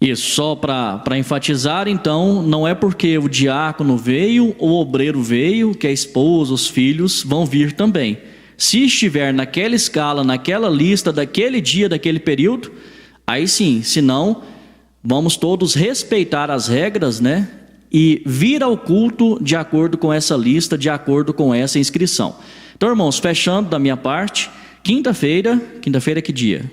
Isso, só para enfatizar, então, não é porque o diácono veio, o obreiro veio, que a esposa, os filhos vão vir também. Se estiver naquela escala, naquela lista, daquele dia, daquele período, aí sim, senão, vamos todos respeitar as regras, né? E vir ao culto de acordo com essa lista, de acordo com essa inscrição. Então, irmãos, fechando da minha parte, quinta-feira que dia?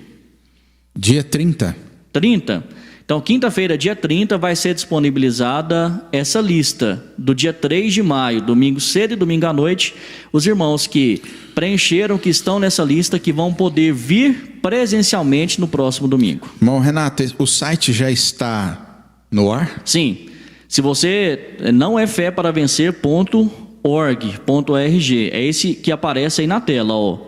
Dia 30. 30. Então, quinta-feira, dia 30, vai ser disponibilizada essa lista do dia 3 de maio, domingo cedo e domingo à noite. Os irmãos que preencheram, que estão nessa lista, que vão poder vir presencialmente no próximo domingo. Irmão Renato, o site já está no ar? Sim. Se você não é fé para vencer.org.rg, é esse que aparece aí na tela, ó.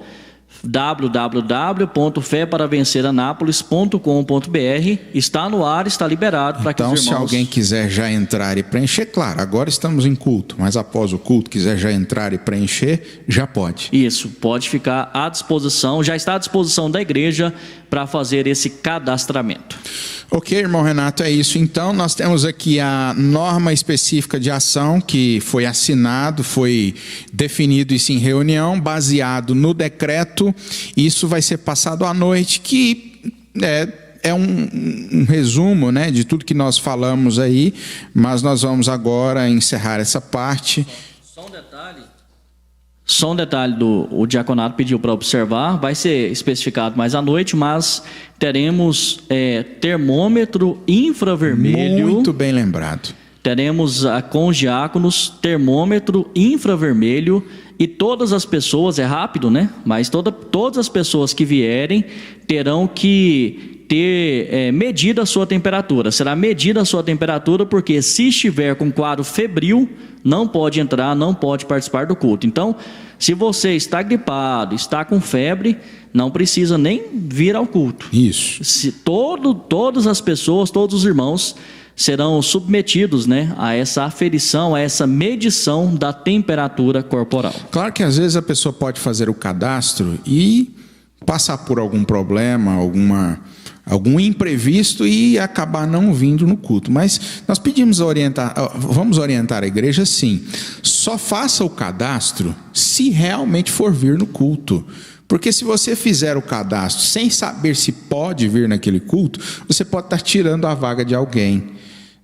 www.feparavenceranapolis.com.br. Está no ar, está liberado para que os Então, irmãos... se alguém quiser já entrar e preencher, claro, agora estamos em culto, mas após o culto quiser já entrar e preencher, já pode. Isso, pode ficar à disposição, já está à disposição da igreja para fazer esse cadastramento. Ok, irmão Renato, é isso. Então, nós temos aqui a norma específica de ação que foi assinado, foi definido isso em reunião, baseado no decreto. Isso vai ser passado à noite, que é um resumo, né, de tudo que nós falamos aí, mas nós vamos agora encerrar essa parte. Só um detalhe, o diaconato pediu para observar, vai ser especificado mais à noite, mas teremos termômetro infravermelho. Muito bem lembrado. Teremos com os diáconos termômetro infravermelho e todas as pessoas, é rápido, né? Mas todas as pessoas que vierem terão que ter medida a sua temperatura. Será medida a sua temperatura, porque se estiver com quadro febril, não pode entrar, não pode participar do culto. Então, se você está gripado, está com febre, não precisa nem vir ao culto. Isso. Todas as pessoas, todos os irmãos serão submetidos, né, a essa aferição, a essa medição da temperatura corporal. Claro que às vezes a pessoa pode fazer o cadastro e passar por algum problema, algum imprevisto e acabar não vindo no culto. Mas nós vamos orientar a igreja assim: só faça o cadastro se realmente for vir no culto. Porque se você fizer o cadastro sem saber se pode vir naquele culto, você pode estar tirando a vaga de alguém,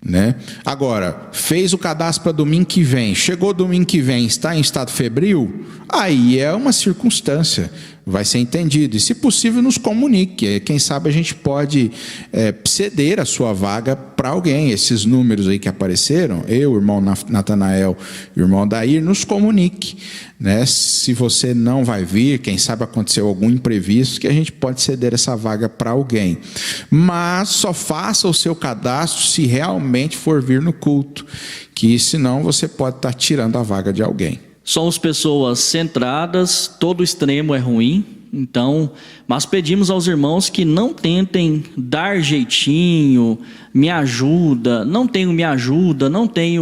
né? Agora, fez o cadastro para domingo que vem, chegou domingo que vem, está em estado febril, aí é uma circunstância, vai ser entendido. E se possível, nos comunique. Quem sabe a gente pode ceder a sua vaga para alguém. Esses números aí que apareceram, eu, o irmão Natanael e o irmão Dair, nos comunique, né? Se você não vai vir, quem sabe aconteceu algum imprevisto, que a gente pode ceder essa vaga para alguém. Mas só faça o seu cadastro se realmente for vir no culto, que senão você pode estar tirando a vaga de alguém. Somos pessoas centradas, todo extremo é ruim, então, mas pedimos aos irmãos que não tentem dar jeitinho, me ajuda, não tenho,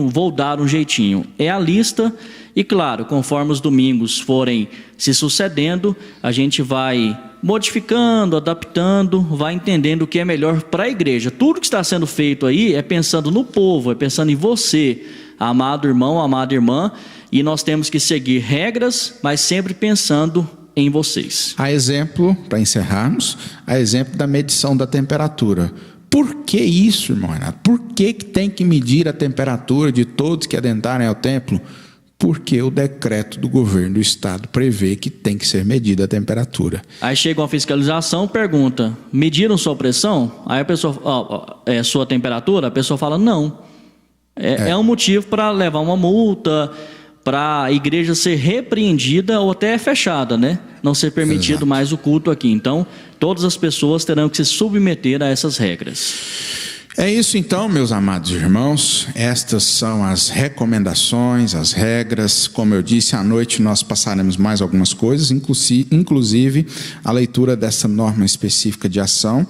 vou dar um jeitinho. É a lista e, claro, conforme os domingos forem se sucedendo, a gente vai modificando, adaptando, vai entendendo o que é melhor para a igreja. Tudo que está sendo feito aí é pensando no povo, é pensando em você, amado irmão, amada irmã, e nós temos que seguir regras, mas sempre pensando em vocês. A exemplo, para encerrarmos, a exemplo da medição da temperatura. Por que isso, irmão Renato? Por que tem que medir a temperatura de todos que adentrarem ao templo? Porque o decreto do governo do estado prevê que tem que ser medida a temperatura. Aí chega uma fiscalização, pergunta: mediram sua pressão? Aí a pessoa, sua temperatura? A pessoa fala não. É um motivo para levar uma multa, para a igreja ser repreendida ou até fechada, né? Não ser permitido Exato. mais o culto aqui. Então, todas as pessoas terão que se submeter a essas regras. É isso então, meus amados irmãos. Estas são as recomendações, as regras. Como eu disse, à noite nós passaremos mais algumas coisas, inclusive a leitura dessa norma específica de ação,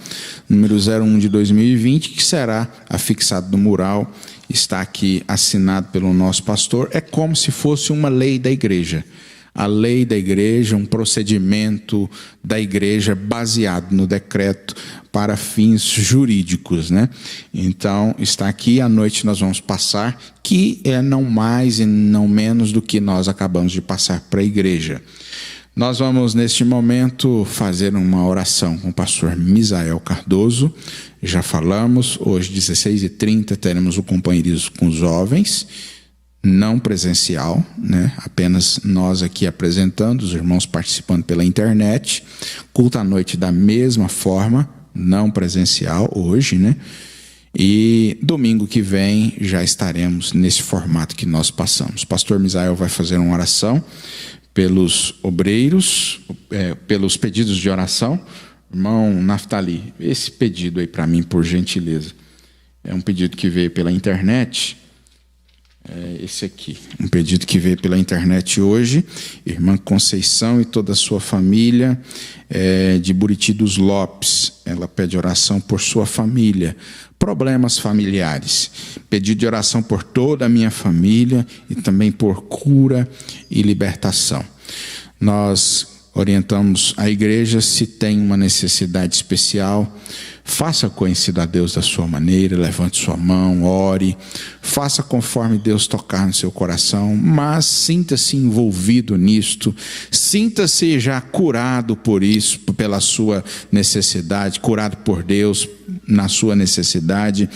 número 01 de 2020, que será afixado no mural. Está aqui assinado pelo nosso pastor. É como se fosse uma lei da igreja. A lei da igreja, um procedimento da igreja baseado no decreto para fins jurídicos, né? Então, está aqui, à noite nós vamos passar, que é não mais e não menos do que nós acabamos de passar para a igreja. Nós vamos, neste momento, fazer uma oração com o pastor Misael Cardoso. Já falamos, hoje, 16h30, teremos o companheirismo com os jovens, não presencial, né? Apenas nós aqui apresentando, os irmãos participando pela internet. Culto à noite da mesma forma, não presencial hoje, né? E domingo que vem já estaremos nesse formato que nós passamos. O pastor Misael vai fazer uma oração pelos obreiros, pelos pedidos de oração. Irmão Naftali, esse pedido aí para mim, por gentileza. É um pedido que veio pela internet. Esse aqui, um pedido que veio pela internet hoje, irmã Conceição e toda a sua família de Buriti dos Lopes. Ela pede oração por sua família, problemas familiares. Pedido de oração por toda a minha família e também por cura e libertação. Nós orientamos a igreja, se tem uma necessidade especial, faça conhecido a Deus da sua maneira, levante sua mão, ore, faça conforme Deus tocar no seu coração, mas sinta-se envolvido nisto, sinta-se já curado por isso, pela sua necessidade, curado por Deus na sua necessidade.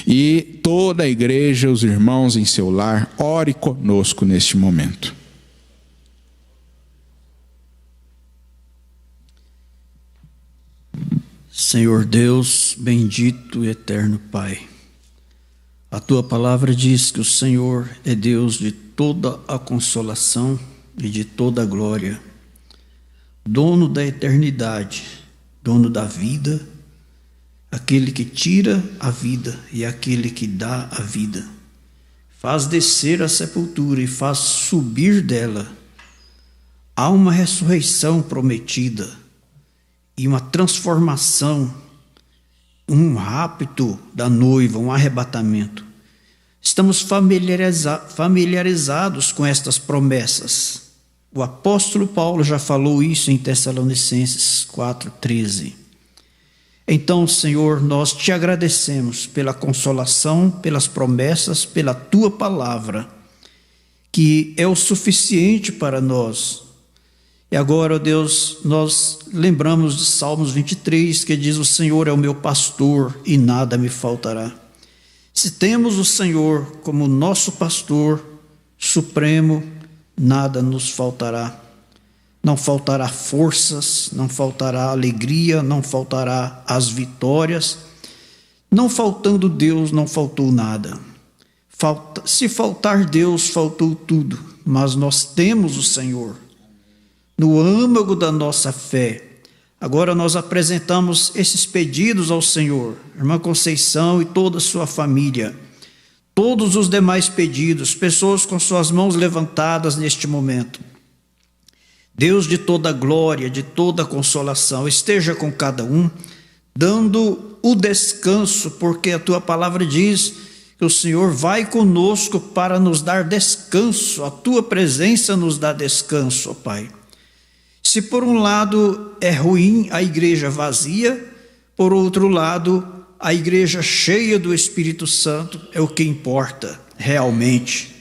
E toda a igreja, os irmãos em seu lar, ore conosco neste momento. Senhor Deus, bendito e eterno Pai, a Tua palavra diz que o Senhor é Deus de toda a consolação e de toda a glória, dono da eternidade, dono da vida, aquele que tira a vida e aquele que dá a vida, faz descer a sepultura e faz subir dela. Há uma ressurreição prometida, e uma transformação, um rapto da noiva, um arrebatamento. Estamos familiarizados com estas promessas. O apóstolo Paulo já falou isso em Tessalonicenses 4:13. Então, Senhor, nós te agradecemos pela consolação, pelas promessas, pela tua palavra, que é o suficiente para nós. E agora, ó Deus, nós lembramos de Salmos 23, que diz: o Senhor é o meu pastor e nada me faltará. Se temos o Senhor como nosso pastor supremo, nada nos faltará. Não faltará forças, não faltará alegria, não faltará as vitórias. Não faltando Deus, não faltou nada. Se faltar Deus, faltou tudo. Mas nós temos o Senhor no âmago da nossa fé. Agora nós apresentamos esses pedidos ao Senhor, irmã Conceição e toda a sua família, todos os demais pedidos, pessoas com suas mãos levantadas neste momento. Deus de toda glória, de toda consolação, esteja com cada um, dando o descanso, porque a tua palavra diz que o Senhor vai conosco para nos dar descanso, a tua presença nos dá descanso, ó Pai. Se por um lado é ruim a igreja vazia, por outro lado, a igreja cheia do Espírito Santo é o que importa realmente.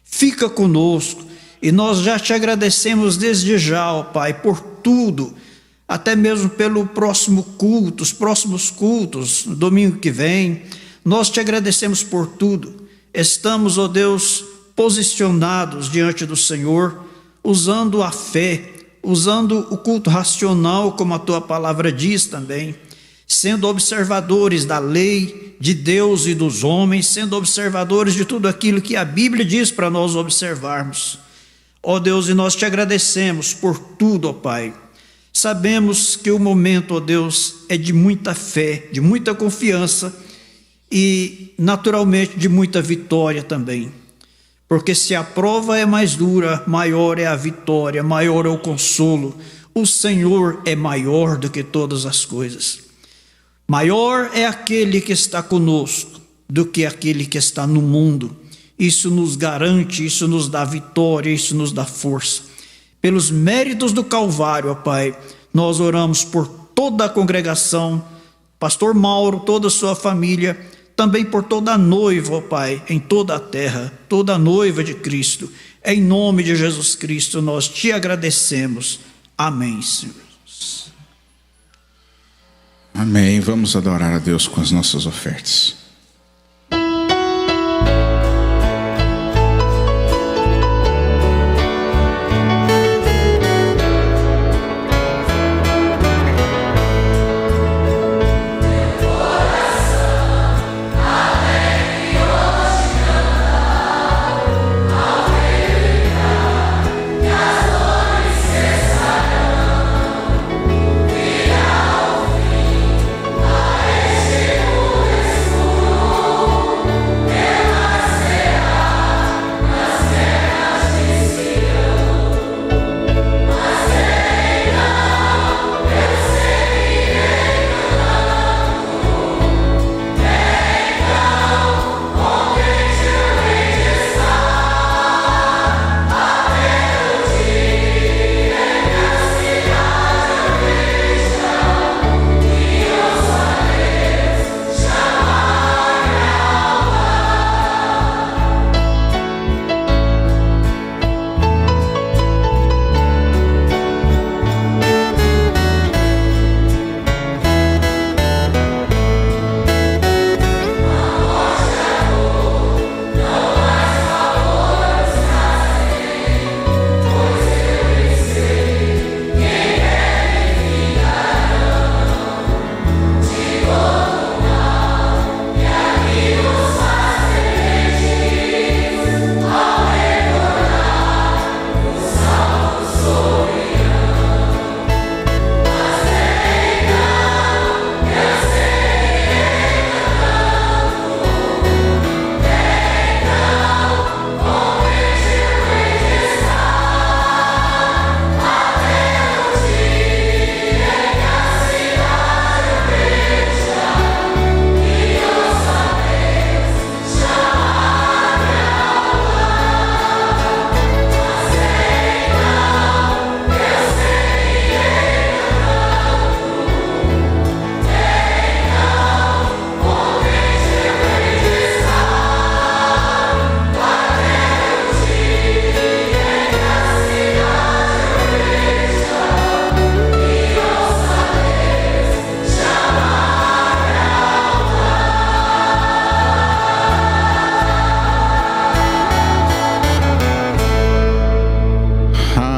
Fica conosco e nós já te agradecemos desde já, ó Pai, por tudo, até mesmo pelo próximo culto, os próximos cultos, no domingo que vem. Nós te agradecemos por tudo. Estamos, ó Deus, posicionados diante do Senhor, usando a fé, usando o culto racional, como a tua palavra diz também, sendo observadores da lei de Deus e dos homens, sendo observadores de tudo aquilo que a Bíblia diz para nós observarmos. Ó Deus, e nós te agradecemos por tudo, ó Pai. Sabemos que o momento, ó Deus, é de muita fé, de muita confiança e, naturalmente, de muita vitória também. Porque se a prova é mais dura, maior é a vitória, maior é o consolo. O Senhor é maior do que todas as coisas. Maior é aquele que está conosco do que aquele que está no mundo. Isso nos garante, isso nos dá vitória, isso nos dá força. Pelos méritos do Calvário, ó Pai, nós oramos por toda a congregação, pastor Mauro, toda a sua família, também por toda a noiva, ó Pai, em toda a terra, toda a noiva de Cristo. Em nome de Jesus Cristo, nós te agradecemos. Amém, Senhor. Amém. Vamos adorar a Deus com as nossas ofertas. Este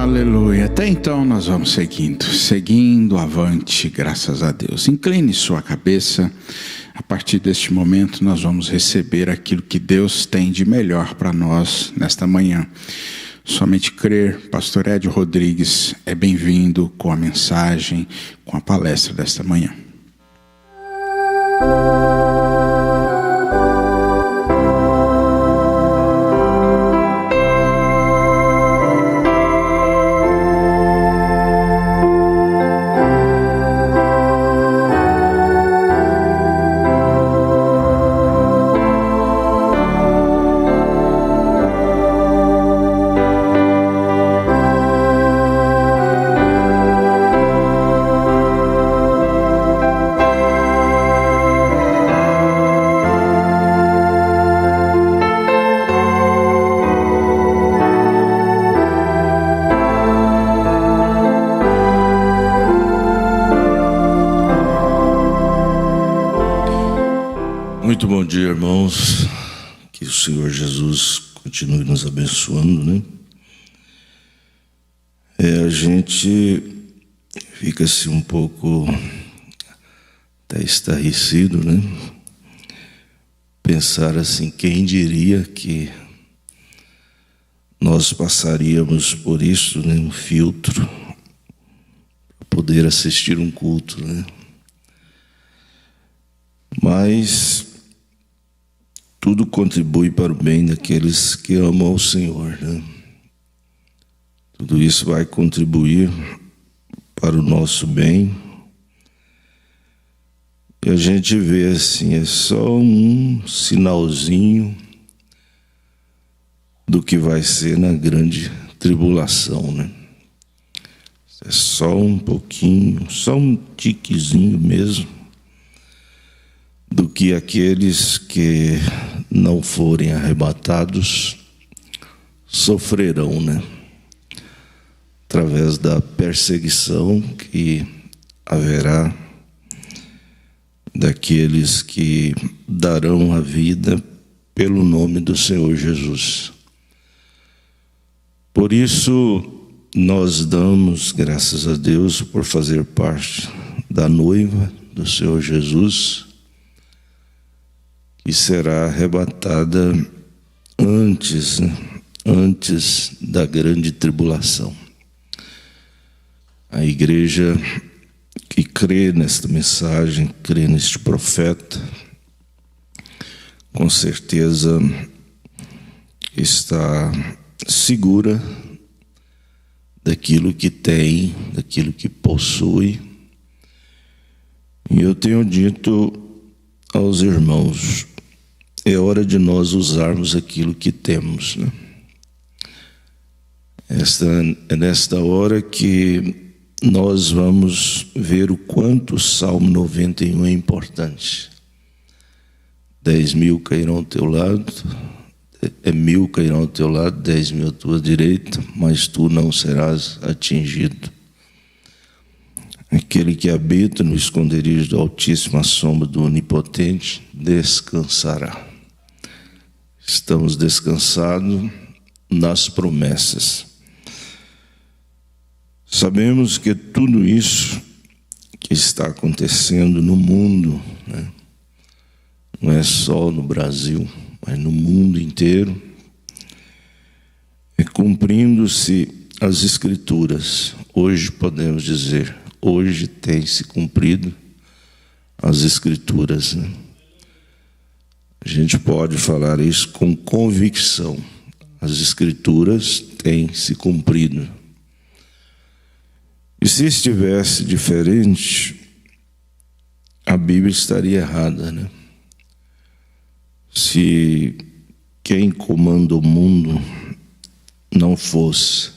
Aleluia. Até então nós vamos seguindo avante, graças a Deus. Incline sua cabeça. A partir deste momento nós vamos receber aquilo que Deus tem de melhor para nós nesta manhã. Somente crer. Pastor Ed Rodrigues é bem-vindo com a mensagem, com a palestra desta manhã. Muito bom dia, irmãos. Que o Senhor Jesus continue nos abençoando, né? A gente fica assim um pouco até estarrecido, né? Pensar assim, quem diria que nós passaríamos por isso, né? Um filtro para poder assistir um culto, né? Mas tudo contribui para o bem daqueles que amam o Senhor, né? Tudo isso vai contribuir para o nosso bem. E a gente vê assim, é só um sinalzinho do que vai ser na grande tribulação, né? É só um pouquinho, só um tiquezinho mesmo do que aqueles que não forem arrebatados sofrerão, né? Através da perseguição que haverá daqueles que darão a vida pelo nome do Senhor Jesus. Por isso, nós damos graças a Deus por fazer parte da noiva do Senhor Jesus, que será arrebatada antes da grande tribulação. A igreja que crê nesta mensagem, crê neste profeta, com certeza está segura daquilo que tem, daquilo que possui. E eu tenho dito aos irmãos, é hora de nós usarmos aquilo que temos, né? É nesta hora que nós vamos ver o quanto o Salmo 91 é importante. 10.000 cairão ao teu lado, 1.000 cairão ao teu lado, 10.000 à tua direita, mas tu não serás atingido. Aquele que habita no esconderijo do Altíssimo, à sombra do Onipotente, descansará. Estamos descansados nas promessas. Sabemos que tudo isso que está acontecendo no mundo, né, não é só no Brasil, mas no mundo inteiro, é cumprindo-se as Escrituras. Hoje podemos dizer, hoje tem se cumprido as Escrituras, né? A gente pode falar isso com convicção. As Escrituras têm se cumprido. E se estivesse diferente, a Bíblia estaria errada, né? Se quem comanda o mundo não fosse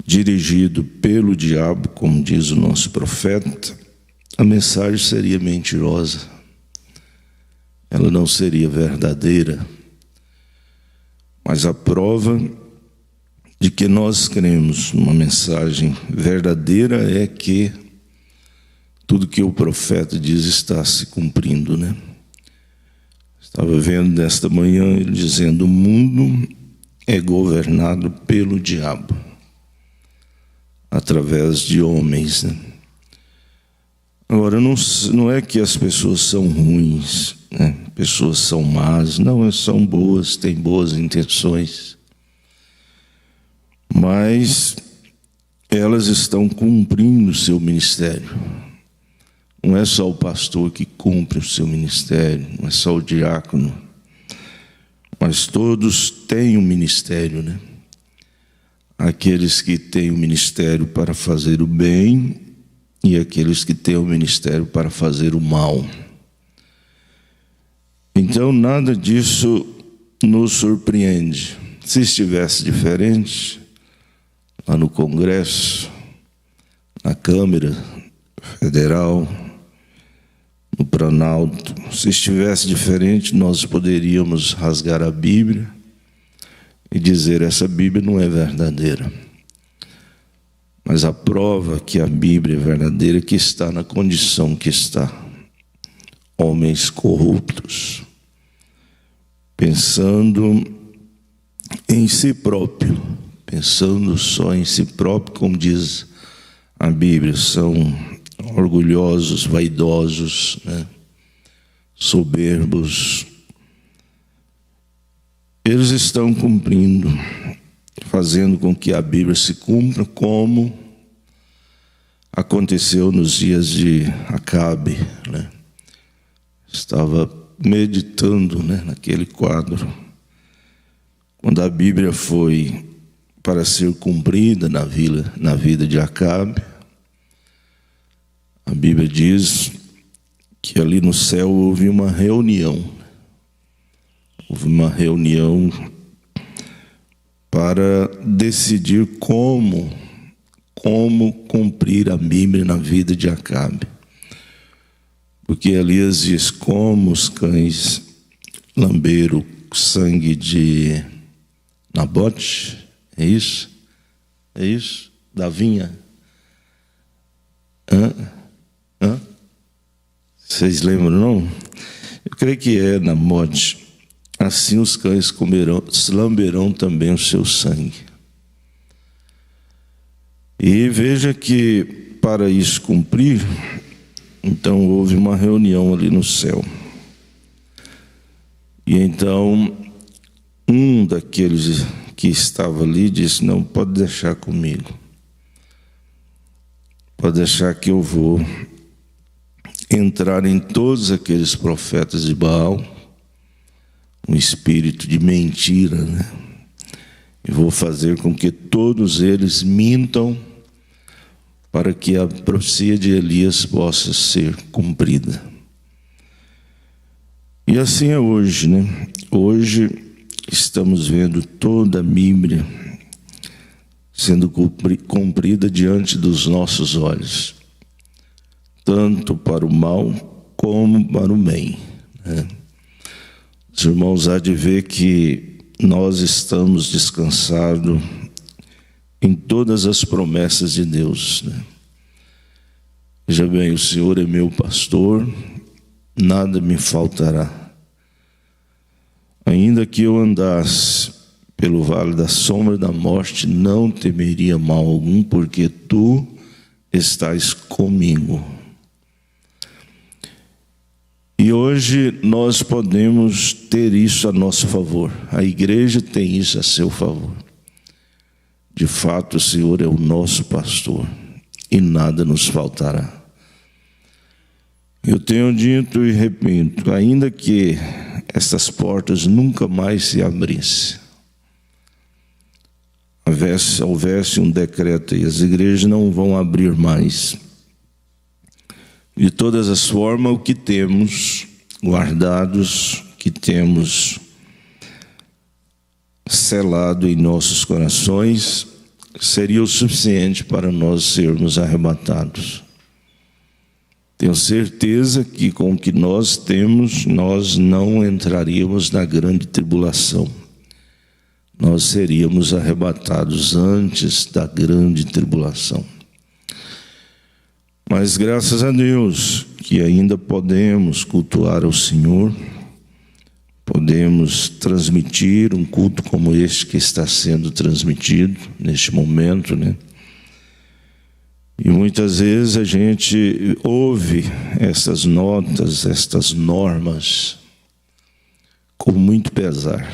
dirigido pelo diabo, como diz o nosso profeta, a mensagem seria mentirosa. Ela não seria verdadeira. Mas a prova de que nós cremos numa mensagem verdadeira é que tudo que o profeta diz está se cumprindo, né? Estava vendo nesta manhã ele dizendo: o mundo é governado pelo diabo. através de homens, né? Agora, não é que as pessoas são ruins, né? Pessoas são más, não, são boas, têm boas intenções, mas elas estão cumprindo o seu ministério. Não é só o pastor que cumpre o seu ministério, não é só o diácono, mas todos têm um ministério, né? Aqueles que têm o ministério para fazer o bem e aqueles que têm o ministério para fazer o mal. Então, nada disso nos surpreende. Se estivesse diferente, lá no Congresso, na Câmara Federal, no Planalto, se estivesse diferente, nós poderíamos rasgar a Bíblia e dizer: essa Bíblia não é verdadeira. Mas a prova que a Bíblia é verdadeira é que está na condição que está. Homens corruptos, pensando em si próprio, pensando só em si próprio, como diz a Bíblia, são orgulhosos, vaidosos, né? Soberbos. Eles estão cumprindo, fazendo com que a Bíblia se cumpra, como aconteceu nos dias de Acabe, né? Estava meditando, né, naquele quadro, quando a Bíblia foi para ser cumprida na vida de Acabe. A Bíblia diz que ali no céu houve uma reunião. Houve uma reunião para decidir como cumprir a Bíblia na vida de Acabe. Porque Elias diz: como os cães lamberam o sangue de Nabote, é isso? É isso? Da vinha? Vocês lembram, não? Eu creio que é Nabote. Assim os cães lamberão também o seu sangue. E veja que para isso cumprir, então houve uma reunião ali no céu. E então um daqueles que estava ali disse: não, pode deixar comigo. Pode deixar que eu vou entrar em todos aqueles profetas de Baal, um espírito de mentira, né? E vou fazer com que todos eles mintam para que a profecia de Elias possa ser cumprida. E assim é hoje, né? Hoje estamos vendo toda a Bíblia sendo cumprida diante dos nossos olhos, tanto para o mal como para o bem, né? Os irmãos há de ver que nós estamos descansados em todas as promessas de Deus, né? Veja bem, o Senhor é meu pastor, nada me faltará. Ainda que eu andasse pelo vale da sombra da morte, não temeria mal algum, porque tu estás comigo. E hoje nós podemos ter isso a nosso favor. A igreja tem isso a seu favor. De fato, o Senhor é o nosso pastor e nada nos faltará. Eu tenho dito e repito, ainda que essas portas nunca mais se abrissem, houvesse um decreto e as igrejas não vão abrir mais. De todas as formas, o que temos guardados, que temos selado em nossos corações, seria o suficiente para nós sermos arrebatados. Tenho certeza que com o que nós temos, nós não entraríamos na grande tribulação. Nós seríamos arrebatados antes da grande tribulação. Mas graças a Deus que ainda podemos cultuar ao Senhor, podemos transmitir um culto como este que está sendo transmitido neste momento, né? E muitas vezes a gente ouve essas notas, estas normas, com muito pesar.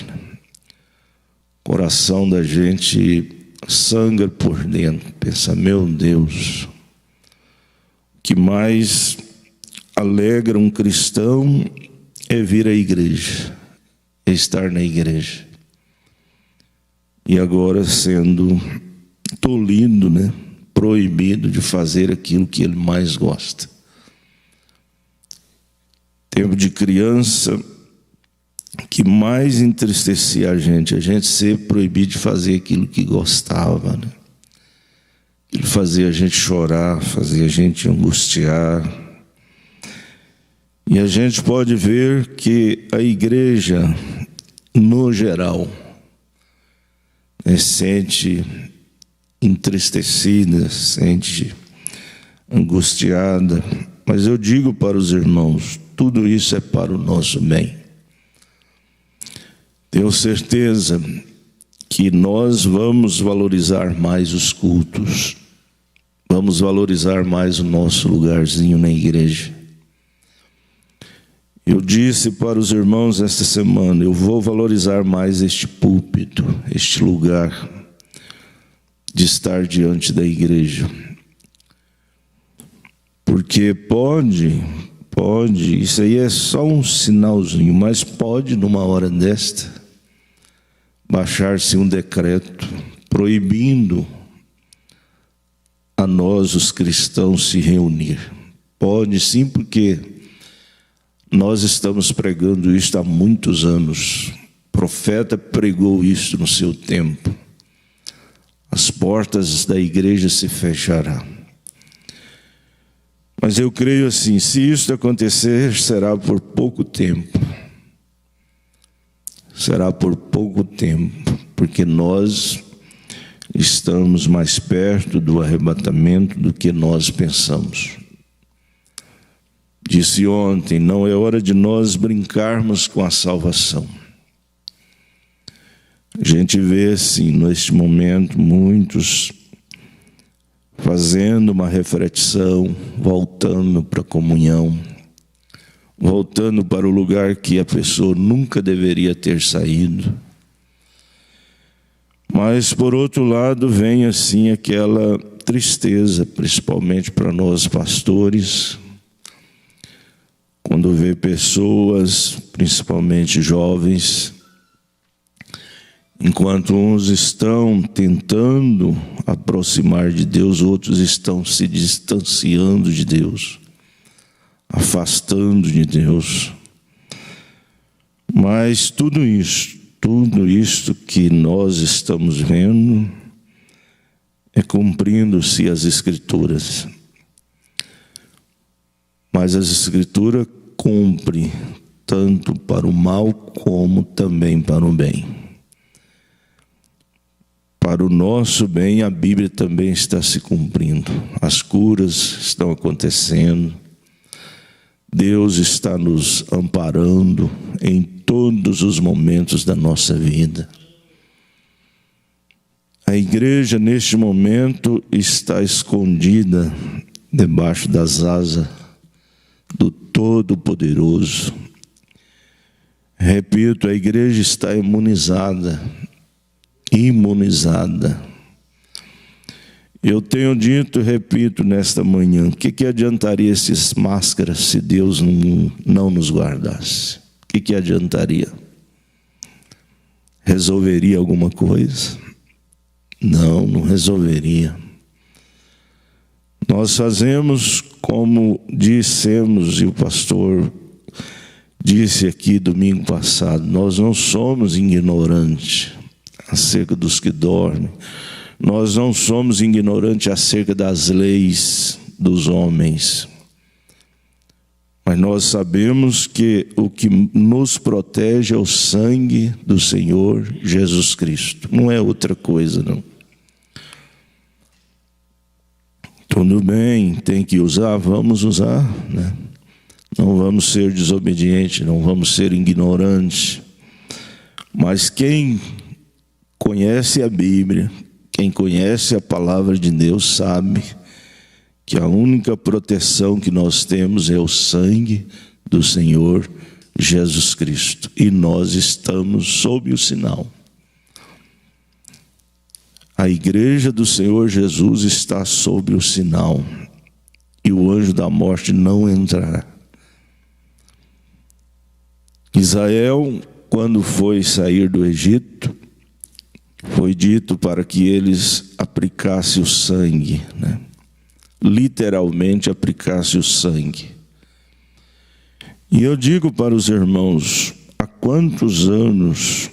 O coração da gente sangra por dentro, pensa, meu Deus, o que mais alegra um cristão é vir à igreja, é estar na igreja. E agora sendo tolhido, proibido de fazer aquilo que ele mais gosta. Tempo de criança, que mais entristecia a gente ser proibido de fazer aquilo que gostava, Ele fazia a gente chorar, fazia a gente angustiar. E a gente pode ver que a igreja, no geral, sente entristecida, sente angustiada. Mas eu digo para os irmãos, tudo isso é para o nosso bem. Tenho certeza que nós vamos valorizar mais os cultos, vamos valorizar mais o nosso lugarzinho na igreja. Eu disse para os irmãos esta semana, eu vou valorizar mais este púlpito, este lugar de estar diante da igreja. Porque pode, isso aí é só um sinalzinho, mas pode numa hora desta baixar-se um decreto proibindo a nós, os cristãos, se reunir. Pode sim, porque nós estamos pregando isto há muitos anos. O profeta pregou isso no seu tempo. As portas da igreja se fecharão. Mas eu creio assim, se isso acontecer, será por pouco tempo. Será por pouco tempo, porque nós estamos mais perto do arrebatamento do que nós pensamos. Disse ontem, não é hora de nós brincarmos com a salvação. A gente vê assim, neste momento, muitos fazendo uma reflexão, voltando para a comunhão, voltando para o lugar que a pessoa nunca deveria ter saído. Mas, por outro lado, vem assim aquela tristeza, principalmente para nós pastores, quando vê pessoas, principalmente jovens, enquanto uns estão tentando aproximar de Deus, outros estão se distanciando de Deus, afastando de Deus. Mas tudo isto que nós estamos vendo é cumprindo-se as Escrituras. Mas as Escrituras cumprem tanto para o mal como também para o bem. Para o nosso bem, a Bíblia também está se cumprindo. As curas estão acontecendo. Deus está nos amparando em todos os momentos da nossa vida. A igreja, neste momento, está escondida debaixo das asas do Todo-Poderoso. Repito, a igreja está imunizada. Eu tenho dito e repito nesta manhã, o que adiantaria essas máscaras se Deus não nos guardasse? O que adiantaria? Resolveria alguma coisa? Não resolveria. Nós fazemos como dissemos, e o pastor disse aqui domingo passado, nós não somos ignorantes acerca dos que dormem. Nós não somos ignorantes acerca das leis dos homens. Mas nós sabemos que o que nos protege é o sangue do Senhor Jesus Cristo. Não é outra coisa, não. Tudo bem, tem que usar, vamos usar, Não vamos ser desobedientes, não vamos ser ignorantes. Mas quem conhece a Bíblia, quem conhece a palavra de Deus sabe que a única proteção que nós temos é o sangue do Senhor Jesus Cristo. E nós estamos sob o sinal. A igreja do Senhor Jesus está sob o sinal. E o anjo da morte não entrará. Israel, quando foi sair do Egito, foi dito para que eles aplicassem o sangue, né? Literalmente aplicassem o sangue. E eu digo para os irmãos, há quantos anos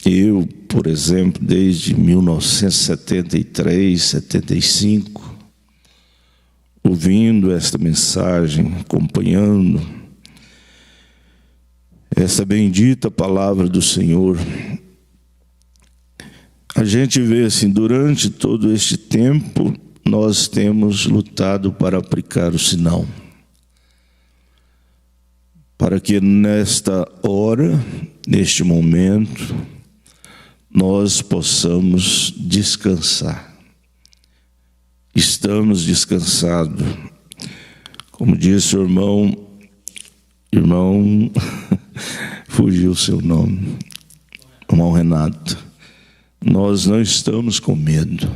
eu, por exemplo, desde 1973, 75, ouvindo esta mensagem, acompanhando essa bendita palavra do Senhor, a gente vê assim, durante todo este tempo, nós temos lutado para aplicar o sinal. Para que nesta hora, neste momento, nós possamos descansar. Estamos descansados. Como disse o irmão, fugiu o seu nome, irmão Renato, nós não estamos com medo.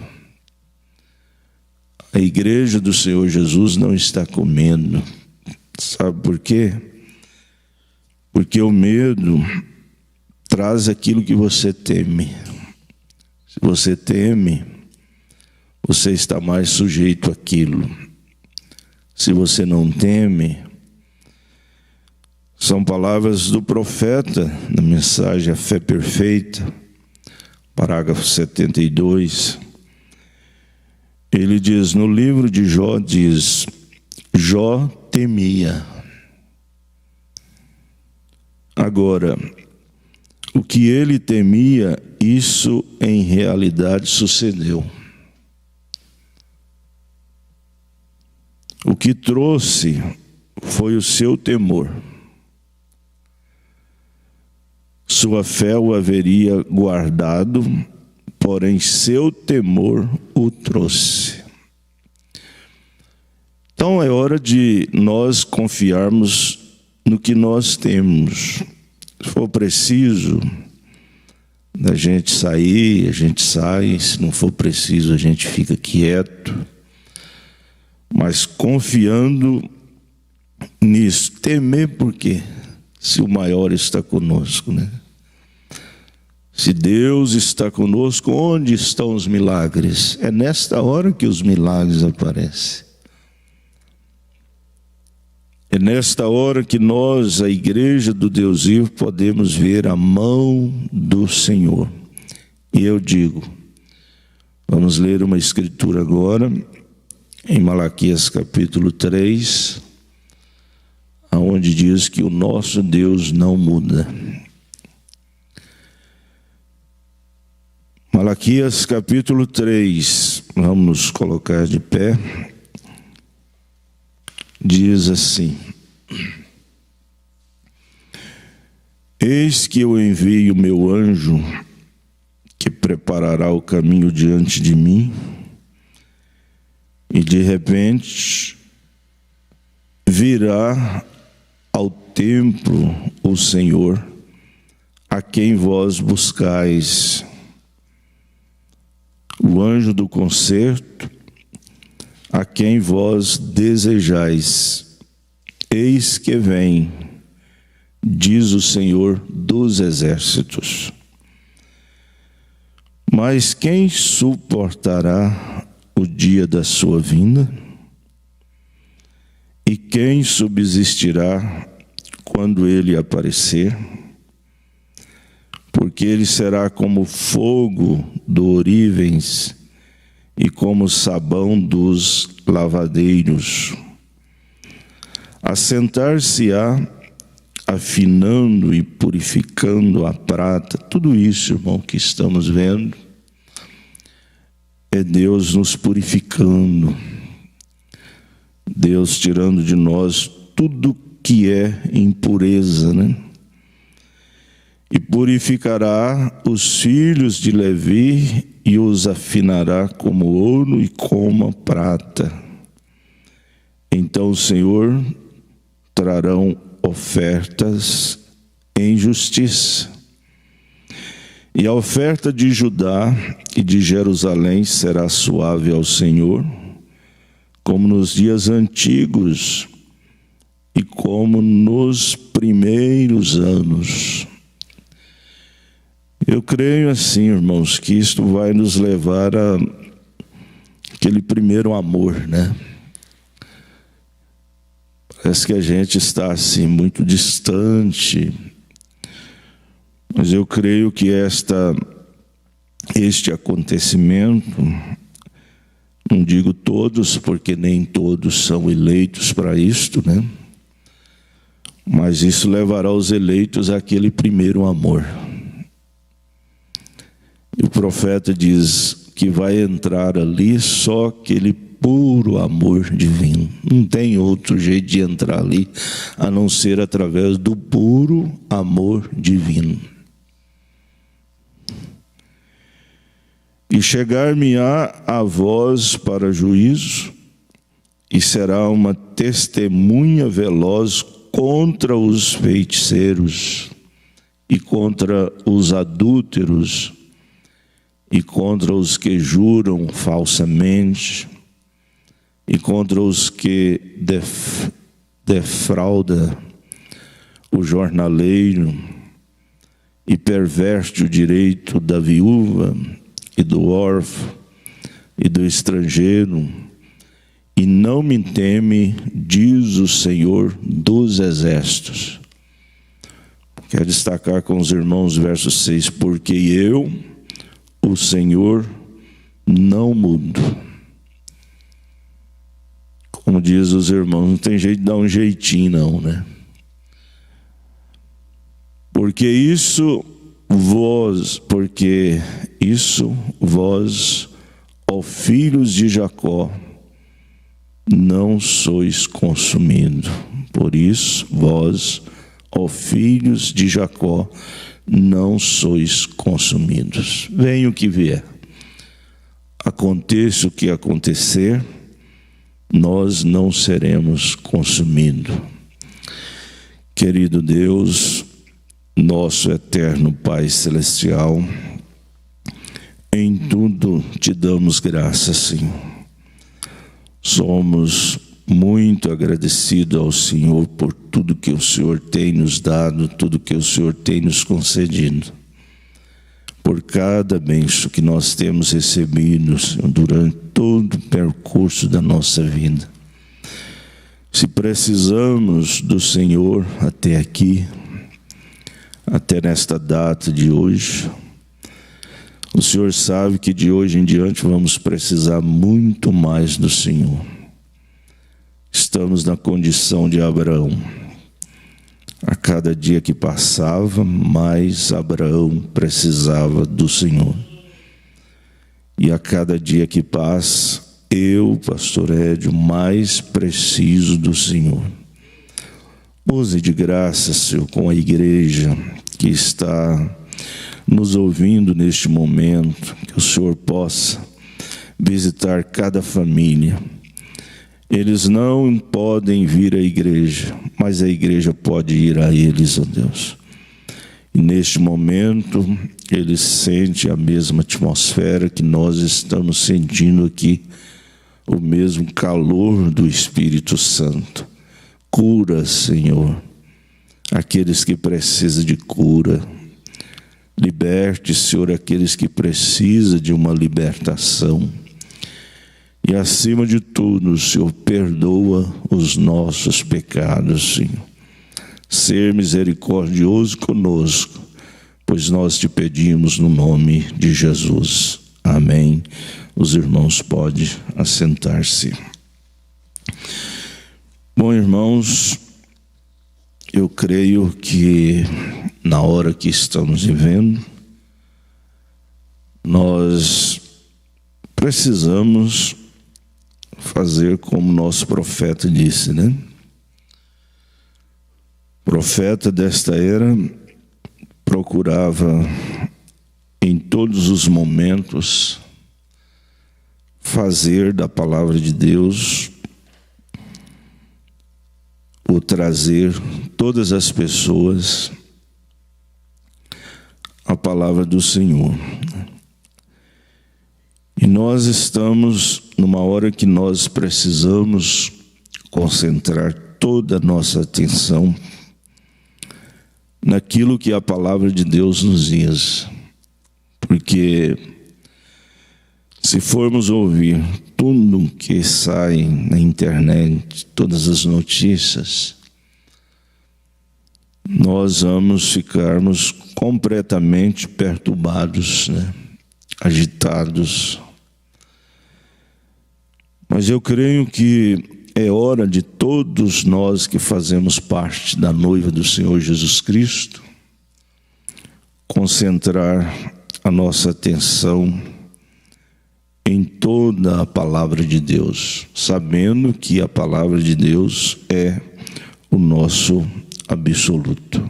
A igreja do Senhor Jesus não está com medo. Sabe por quê? Porque o medo traz aquilo que você teme. Se você teme, você está mais sujeito àquilo. Se você não teme, são palavras do profeta na mensagem A Fé Perfeita, parágrafo 72. Ele diz, no livro de Jó, diz, Jó temia. Agora, o que ele temia, isso em realidade sucedeu. O que trouxe foi o seu temor. Sua fé o haveria guardado, porém seu temor o trouxe. Então é hora de nós confiarmos no que nós temos. Se for preciso da gente sair, a gente sai. Se não for preciso, a gente fica quieto. Mas confiando nisso. Temer por quê? Se o maior está conosco, né? Se Deus está conosco, onde estão os milagres? É nesta hora que os milagres aparecem. É nesta hora que nós, a igreja do Deus vivo, podemos ver a mão do Senhor. E eu digo, vamos ler uma escritura agora, em Malaquias capítulo 3, onde diz que o nosso Deus não muda. Malaquias capítulo 3, vamos nos colocar de pé, diz assim: Eis que eu envio o meu anjo, que preparará o caminho diante de mim, e de repente virá ao templo o Senhor, a quem vós buscais. O anjo do concerto, a quem vós desejais. Eis que vem, diz o Senhor dos exércitos. Mas quem suportará o dia da sua vinda? E quem subsistirá quando ele aparecer? Porque ele será como fogo do ourívens e como sabão dos lavadeiros. Assentar-se-á, afinando e purificando a prata. Tudo isso, irmão, que estamos vendo, é Deus nos purificando. Deus tirando de nós tudo que é impureza, né? E purificará os filhos de Levi e os afinará como ouro e como prata. então o Senhor trarão ofertas em justiça. E a oferta de Judá e de Jerusalém será suave ao Senhor, como nos dias antigos e como nos primeiros anos. Eu creio assim, irmãos, que isto vai nos levar a aquele primeiro amor, né? Parece que a gente está assim muito distante, mas eu creio que este acontecimento, não digo todos, porque nem todos são eleitos para isto, né? Mas isso levará os eleitos àquele primeiro amor. E o profeta diz que vai entrar ali só aquele puro amor divino. Não tem outro jeito de entrar ali, a não ser através do puro amor divino. E chegar-me-á a voz para juízo, e será uma testemunha veloz contra os feiticeiros, e contra os adúlteros, e contra os que juram falsamente, e contra os que defrauda o jornaleiro, e perverte o direito da viúva, e do órfão, e do estrangeiro, e não me teme, diz o Senhor dos Exércitos. Quero destacar com os irmãos verso 6, porque eu, o Senhor, não mudo. Como diz os irmãos, não tem jeito de dar um jeitinho não, né? Porque isso vós, ó filhos de Jacó, não sois consumidos. Por isso, vós, ó filhos de Jacó, não sois consumidos. Venha o que vier, aconteça o que acontecer, nós não seremos consumidos. Querido Deus, nosso eterno Pai Celestial, em tudo te damos graças, Senhor. Somos muito agradecidos ao Senhor por tudo que o Senhor tem nos dado, tudo que o Senhor tem nos concedido. Por cada bênção que nós temos recebido, Senhor, durante todo o percurso da nossa vida. Se precisamos do Senhor até aqui, até nesta data de hoje, o Senhor sabe que de hoje em diante vamos precisar muito mais do Senhor. Estamos na condição de Abraão. A cada dia que passava, mais Abraão precisava do Senhor. E a cada dia que passa, eu, pastor Edio, mais preciso do Senhor. Use de graça, Senhor, com a igreja que está nos ouvindo neste momento, que o Senhor possa visitar cada família. Eles não podem vir à igreja, mas a igreja pode ir a eles, ó Deus. E neste momento, eles sentem a mesma atmosfera que nós estamos sentindo aqui, o mesmo calor do Espírito Santo. Cura, Senhor, aqueles que precisam de cura. Liberte, Senhor, aqueles que precisam de uma libertação. E acima de tudo, Senhor, perdoa os nossos pecados, Senhor. Ser misericordioso conosco, pois nós te pedimos no nome de Jesus. Amém. Os irmãos podem assentar-se. Bom, irmãos, eu creio que na hora que estamos vivendo, nós precisamos fazer como nosso profeta disse, né? O profeta desta era procurava em todos os momentos fazer da palavra de Deus ou trazer todas as pessoas à palavra do Senhor. E nós estamos numa hora que nós precisamos concentrar toda a nossa atenção naquilo que a palavra de Deus nos diz. Porque se formos ouvir tudo que sai na internet, todas as notícias, nós vamos ficarmos completamente perturbados, né? Agitados. Mas eu creio que é hora de todos nós que fazemos parte da noiva do Senhor Jesus Cristo concentrar a nossa atenção em toda a palavra de Deus, sabendo que a palavra de Deus é o nosso absoluto.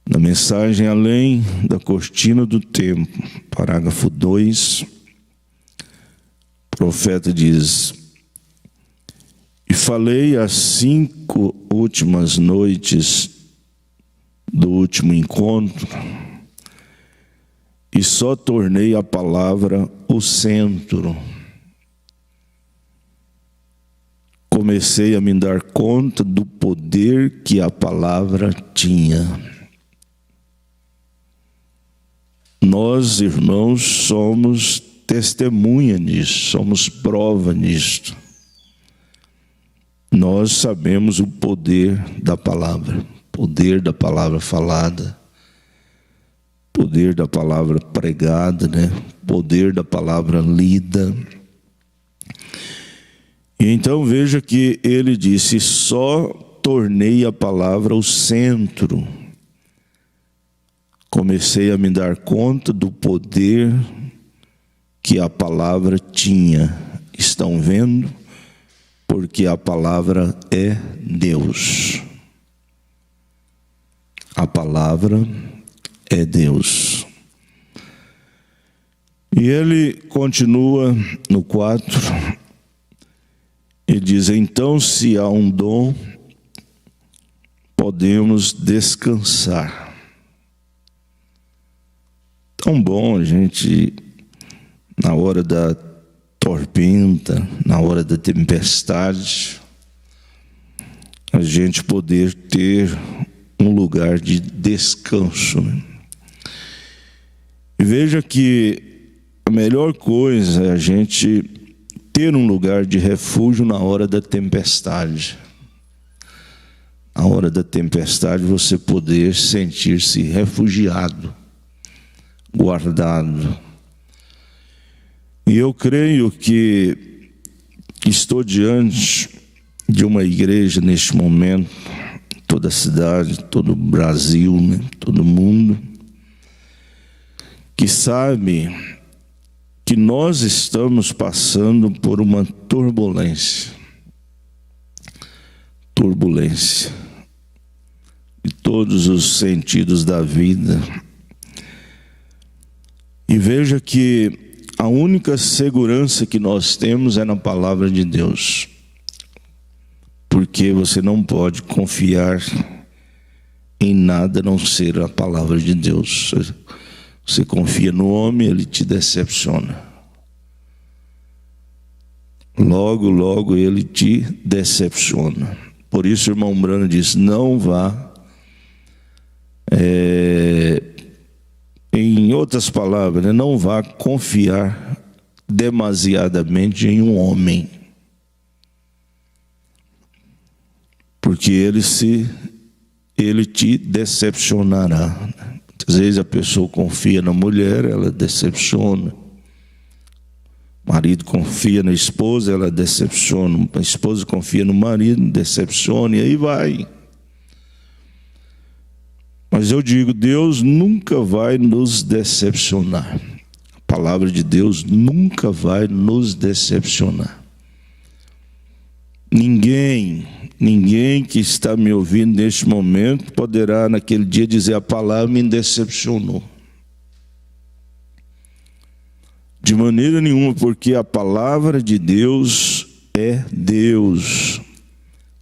Na mensagem Além da Cortina do Tempo, parágrafo 2, o profeta diz: e falei as 5 últimas noites do último encontro, e só tornei a palavra o centro. Comecei a me dar conta do poder que a palavra tinha. Nós, irmãos, somos testemunha disso, somos prova disto. Nós sabemos o poder da palavra falada, poder da palavra pregada, né? Poder da palavra lida. E então veja que ele disse: só tornei a palavra o centro. Comecei a me dar conta do poder que a palavra tinha. Estão vendo? Porque a palavra é Deus. A palavra é Deus. E ele continua no 4, ele diz: então, se há um dom, podemos descansar. Tão bom a gente, na hora da tormenta, na hora da tempestade, a gente poder ter um lugar de descanso. E veja que a melhor coisa é a gente ter um lugar de refúgio na hora da tempestade. Na hora da tempestade você poder sentir-se refugiado, guardado. E eu creio que estou diante de uma igreja neste momento, toda a cidade, todo o Brasil, né, todo mundo, que sabe que nós estamos passando por uma turbulência de todos os sentidos da vida. E veja que a única segurança que nós temos é na palavra de Deus. Porque você não pode confiar em nada a não ser a palavra de Deus. Você confia no homem, ele te decepciona. Logo, logo ele te decepciona. Por isso o irmão Brano diz: não vá, em outras palavras, né, não vá confiar demasiadamente em um homem. Porque ele te decepcionará. Às vezes a pessoa confia na mulher, ela decepciona. O marido confia na esposa, ela decepciona. A esposa confia no marido, decepciona, e aí vai. Mas eu digo, Deus nunca vai nos decepcionar. A palavra de Deus nunca vai nos decepcionar. Ninguém que está me ouvindo neste momento poderá naquele dia dizer: a palavra me decepcionou. De maneira nenhuma, porque a palavra de Deus é Deus.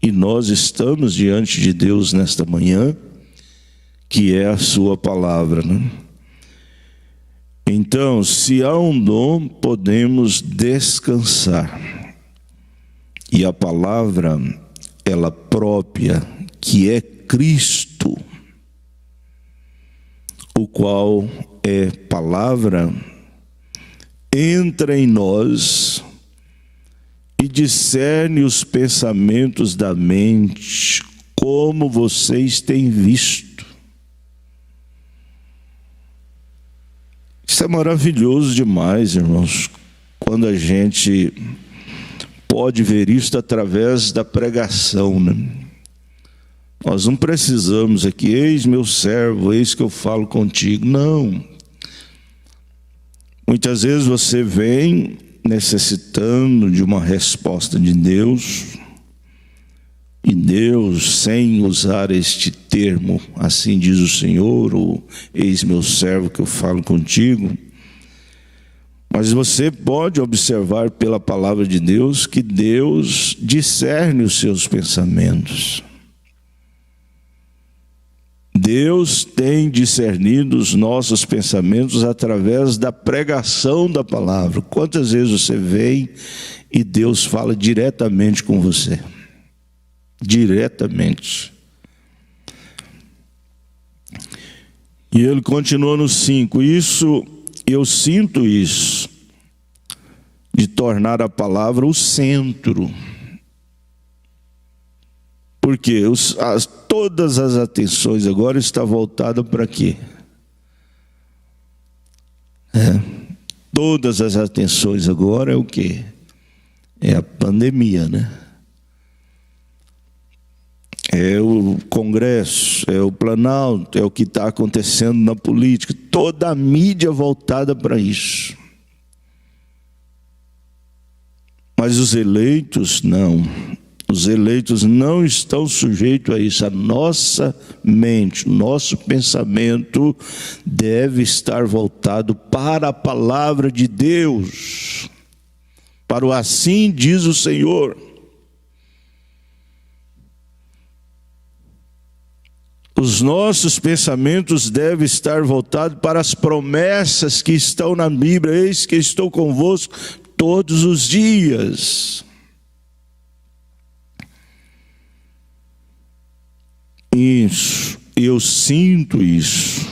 e nós estamos diante de Deus nesta manhã, que é a sua palavra, né? Então, se há um dom, podemos descansar. E a palavra, ela própria, que é Cristo, o qual é palavra, entra em nós e discerne os pensamentos da mente, como vocês têm visto. Isso é maravilhoso demais, irmãos, quando a gente pode ver isso através da pregação, né? Nós não precisamos aqui, eis meu servo, eis que eu falo contigo. Não. Muitas vezes você vem necessitando de uma resposta de Deus, e Deus, sem usar este termo, assim diz o Senhor, ou eis meu servo que eu falo contigo, mas você pode observar pela palavra de Deus que Deus discerne os seus pensamentos. Deus tem discernido os nossos pensamentos através da pregação da palavra. Quantas vezes você vem e Deus fala diretamente com você? Diretamente. E ele continua no 5. Eu sinto isso, de tornar a palavra o centro. Porque todas as atenções agora estão voltadas para quê? Todas as atenções agora é o quê? É a pandemia, né? É o Congresso, é o Planalto, é o que está acontecendo na política. Toda a mídia voltada para isso. Mas os eleitos não. Os eleitos não estão sujeitos a isso. A nossa mente, nosso pensamento deve estar voltado para a palavra de Deus, para o assim diz o Senhor. Os nossos pensamentos devem estar voltados para as promessas que estão na Bíblia. Eis que estou convosco todos os dias. Isso, eu sinto isso,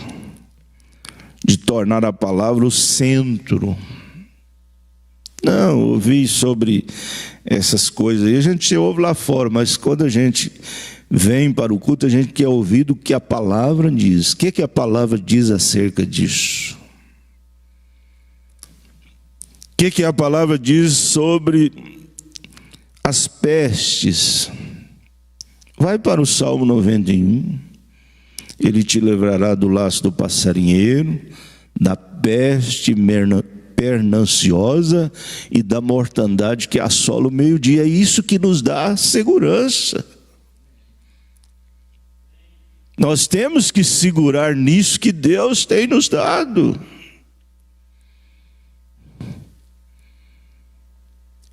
de tornar a palavra o centro. Não, ouvi sobre essas coisas aí, a gente ouve lá fora, mas quando a gente vem para o culto, a gente quer ouvir o que a palavra diz. O que a palavra diz acerca disso? O que a palavra diz sobre as pestes? Vai para o Salmo 91, ele te livrará do laço do passarinheiro, da peste perniciosa e da mortandade que assola o meio-dia. É isso que nos dá segurança. Nós temos que segurar nisso que Deus tem nos dado.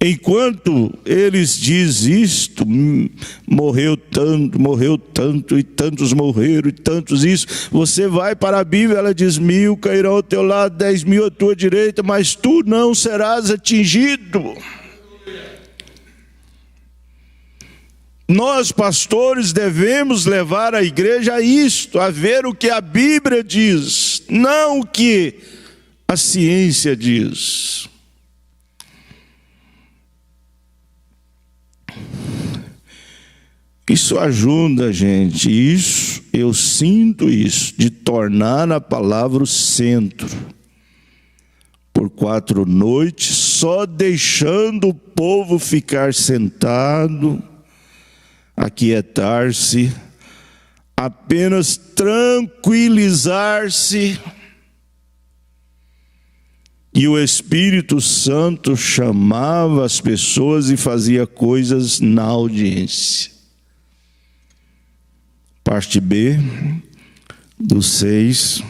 Enquanto eles dizem isto, morreu tanto, e tantos morreram, e tantos isso, você vai para a Bíblia, ela diz: 1000 cairão ao teu lado, 10.000 à tua direita, mas tu não serás atingido. Nós, pastores, devemos levar a igreja a isto, a ver o que a Bíblia diz, não o que a ciência diz. Isso ajuda a gente, isso, eu sinto isso, de tornar a palavra o centro. Por 4 noites, só deixando o povo ficar sentado, aquietar-se, apenas tranquilizar-se. E o Espírito Santo chamava as pessoas e fazia coisas na audiência. Parte B, do 6,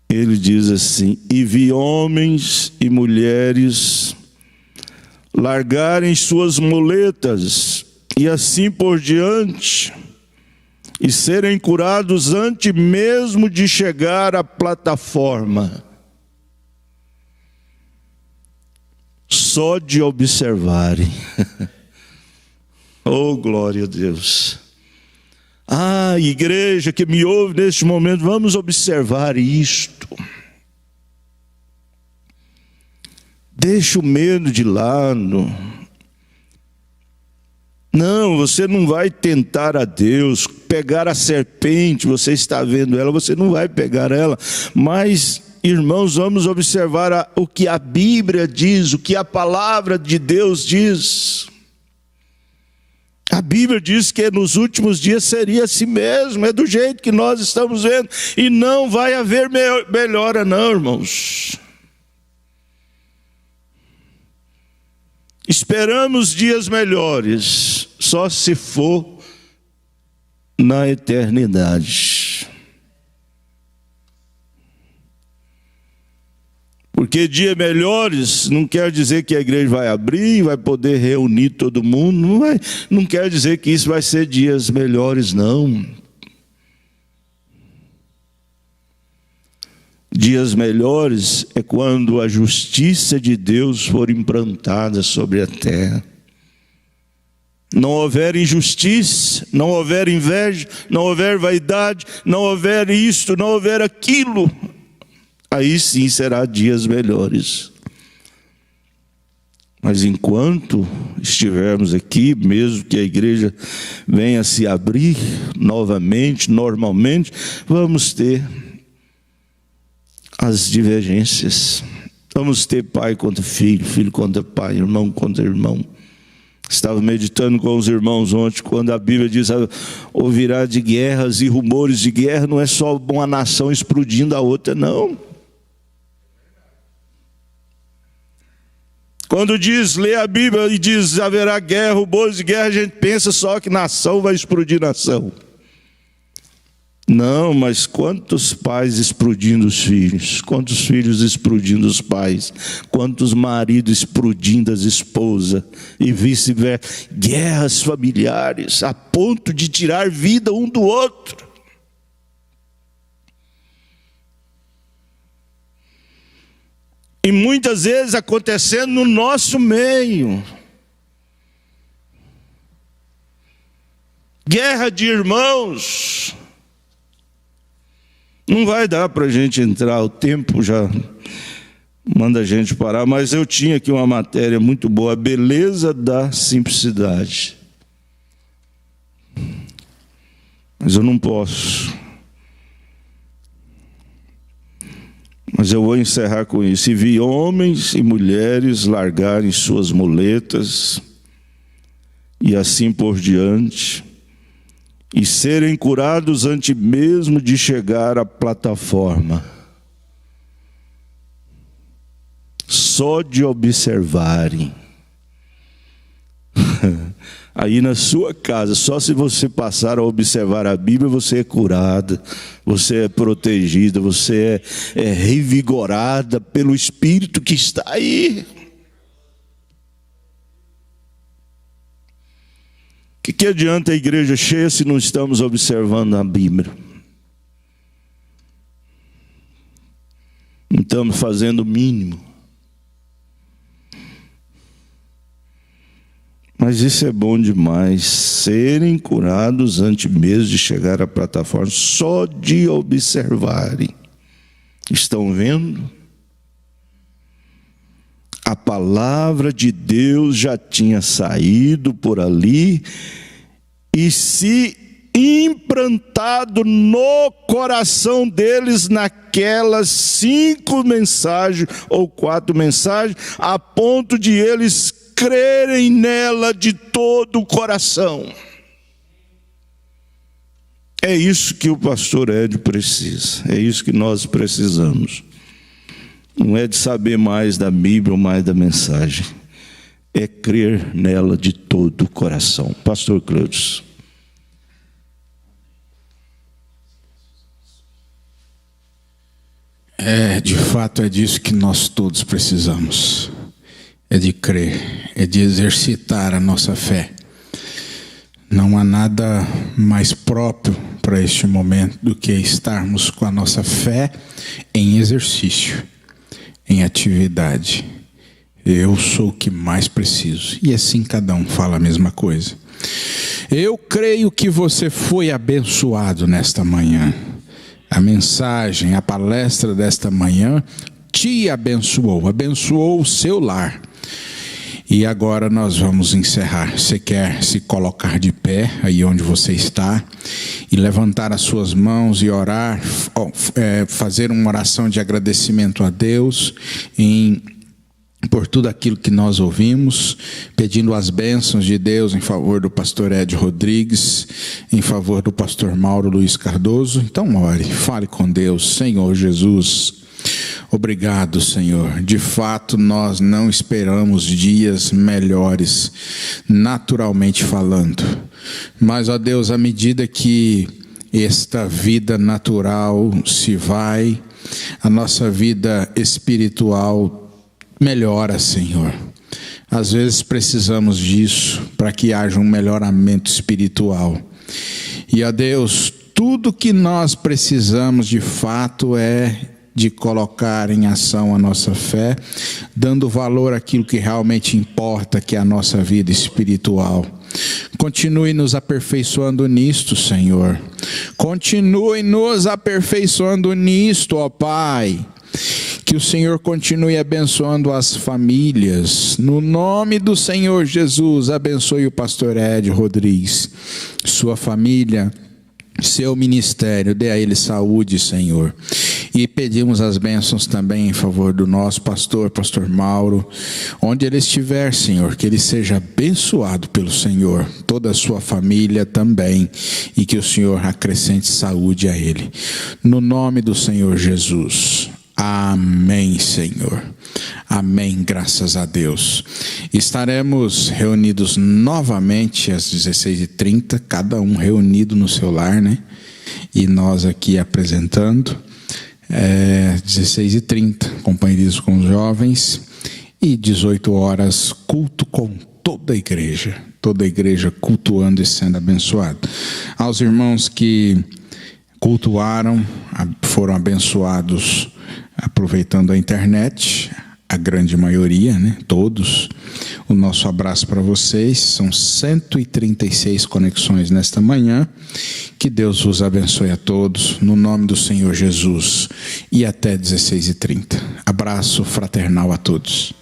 ele diz assim: e vi homens e mulheres largarem suas muletas e assim por diante, e serem curados antes mesmo de chegar à plataforma. Só de observarem. Oh, glória a Deus. Ah, igreja que me ouve neste momento, vamos observar isto. Deixa o medo de lado. Não, você não vai tentar a Deus, pegar a serpente, você está vendo ela, você não vai pegar ela. Mas, irmãos, vamos observar o que a Bíblia diz, o que a palavra de Deus diz. A Bíblia diz que nos últimos dias seria assim mesmo, é do jeito que nós estamos vendo, e não vai haver melhora não, irmãos. Esperamos dias melhores, só se for na eternidade. Porque dias melhores não quer dizer que a igreja vai abrir, vai poder reunir todo mundo, não quer dizer que isso vai ser dias melhores, não. Dias melhores é quando a justiça de Deus for implantada sobre a terra. Não houver injustiça, não houver inveja, não houver vaidade, não houver isto, não houver aquilo. Aí sim será dias melhores. Mas enquanto estivermos aqui, mesmo que a igreja venha se abrir novamente, normalmente, vamos ter as divergências. Vamos ter pai contra filho, filho contra pai, irmão contra irmão. Estava meditando com os irmãos ontem, quando a Bíblia diz: ouvirá de guerras e rumores de guerra. Não é só uma nação explodindo a outra, não. Quando diz, lê a Bíblia e diz haverá guerra, rumores de guerra, a gente pensa só que nação vai explodir nação. Não, mas quantos pais explodindo os filhos, quantos filhos explodindo os pais, quantos maridos explodindo as esposas e vice-versa. Guerras familiares a ponto de tirar vida um do outro. E muitas vezes acontecendo no nosso meio. Guerra de irmãos. Não vai dar para a gente entrar, o tempo já manda a gente parar, mas eu tinha aqui uma matéria muito boa, a beleza da simplicidade. Mas eu não posso. Mas eu vou encerrar com isso. E vi homens e mulheres largarem suas muletas, e assim por diante, e serem curados antes mesmo de chegar à plataforma. Só de observarem. Aí na sua casa, só se você passar a observar a Bíblia, você é curada, você é protegida, você é revigorada pelo Espírito que está aí. Que adianta a igreja cheia se não estamos observando a Bíblia? Não estamos fazendo o mínimo. Mas isso é bom demais, serem curados antes mesmo de chegar à plataforma, só de observarem. Estão vendo? A palavra de Deus já tinha saído por ali e se implantado no coração deles naquelas 5 mensagens ou 4 mensagens, a ponto de eles crerem nela de todo o coração. É isso que o pastor Ed precisa, é isso que nós precisamos. Não é de saber mais da Bíblia ou mais da mensagem, é crer nela de todo o coração. Pastor Cleudson. De fato é disso que nós todos precisamos. é de crer, é de exercitar a nossa fé. Não há nada mais próprio para este momento do que estarmos com a nossa fé em exercício, em atividade. Eu sou o que mais preciso. E assim cada um fala a mesma coisa. Eu creio que você foi abençoado nesta manhã. A mensagem, a palestra desta manhã te abençoou o seu lar. E agora nós vamos encerrar. Você quer se colocar de pé aí onde você está e levantar as suas mãos e orar, fazer uma oração de agradecimento a Deus por tudo aquilo que nós ouvimos, pedindo as bênçãos de Deus em favor do pastor Ed Rodrigues, em favor do pastor Mauro Luiz Cardoso. Então ore, fale com Deus. Senhor Jesus, obrigado, Senhor. De fato, nós não esperamos dias melhores, naturalmente falando. Mas, ó Deus, à medida que esta vida natural se vai, a nossa vida espiritual melhora, Senhor. Às vezes precisamos disso para que haja um melhoramento espiritual. E, ó Deus, tudo que nós precisamos de fato é de colocar em ação a nossa fé, dando valor àquilo que realmente importa, que é a nossa vida espiritual. Continue nos aperfeiçoando nisto, Senhor. Continue nos aperfeiçoando nisto, ó Pai. Que o Senhor continue abençoando as famílias. No nome do Senhor Jesus, abençoe o pastor Ed Rodrigues, sua família, seu ministério, dê a ele saúde, Senhor. E pedimos as bênçãos também em favor do nosso pastor Mauro, onde ele estiver, Senhor, que ele seja abençoado pelo Senhor, toda a sua família também, e que o Senhor acrescente saúde a ele. No nome do Senhor Jesus. Amém, Senhor. Amém, graças a Deus. Estaremos reunidos novamente às 16h30, cada um reunido no seu lar, né? E nós aqui apresentando, 16h30, companheirismo com os jovens, e 18 horas, culto com toda a igreja cultuando e sendo abençoada. Aos irmãos que cultuaram, foram abençoados aproveitando a internet, a grande maioria, né? Todos. O nosso abraço para vocês. São 136 conexões nesta manhã. Que Deus vos abençoe a todos, no nome do Senhor Jesus. E até 16h30. Abraço fraternal a todos.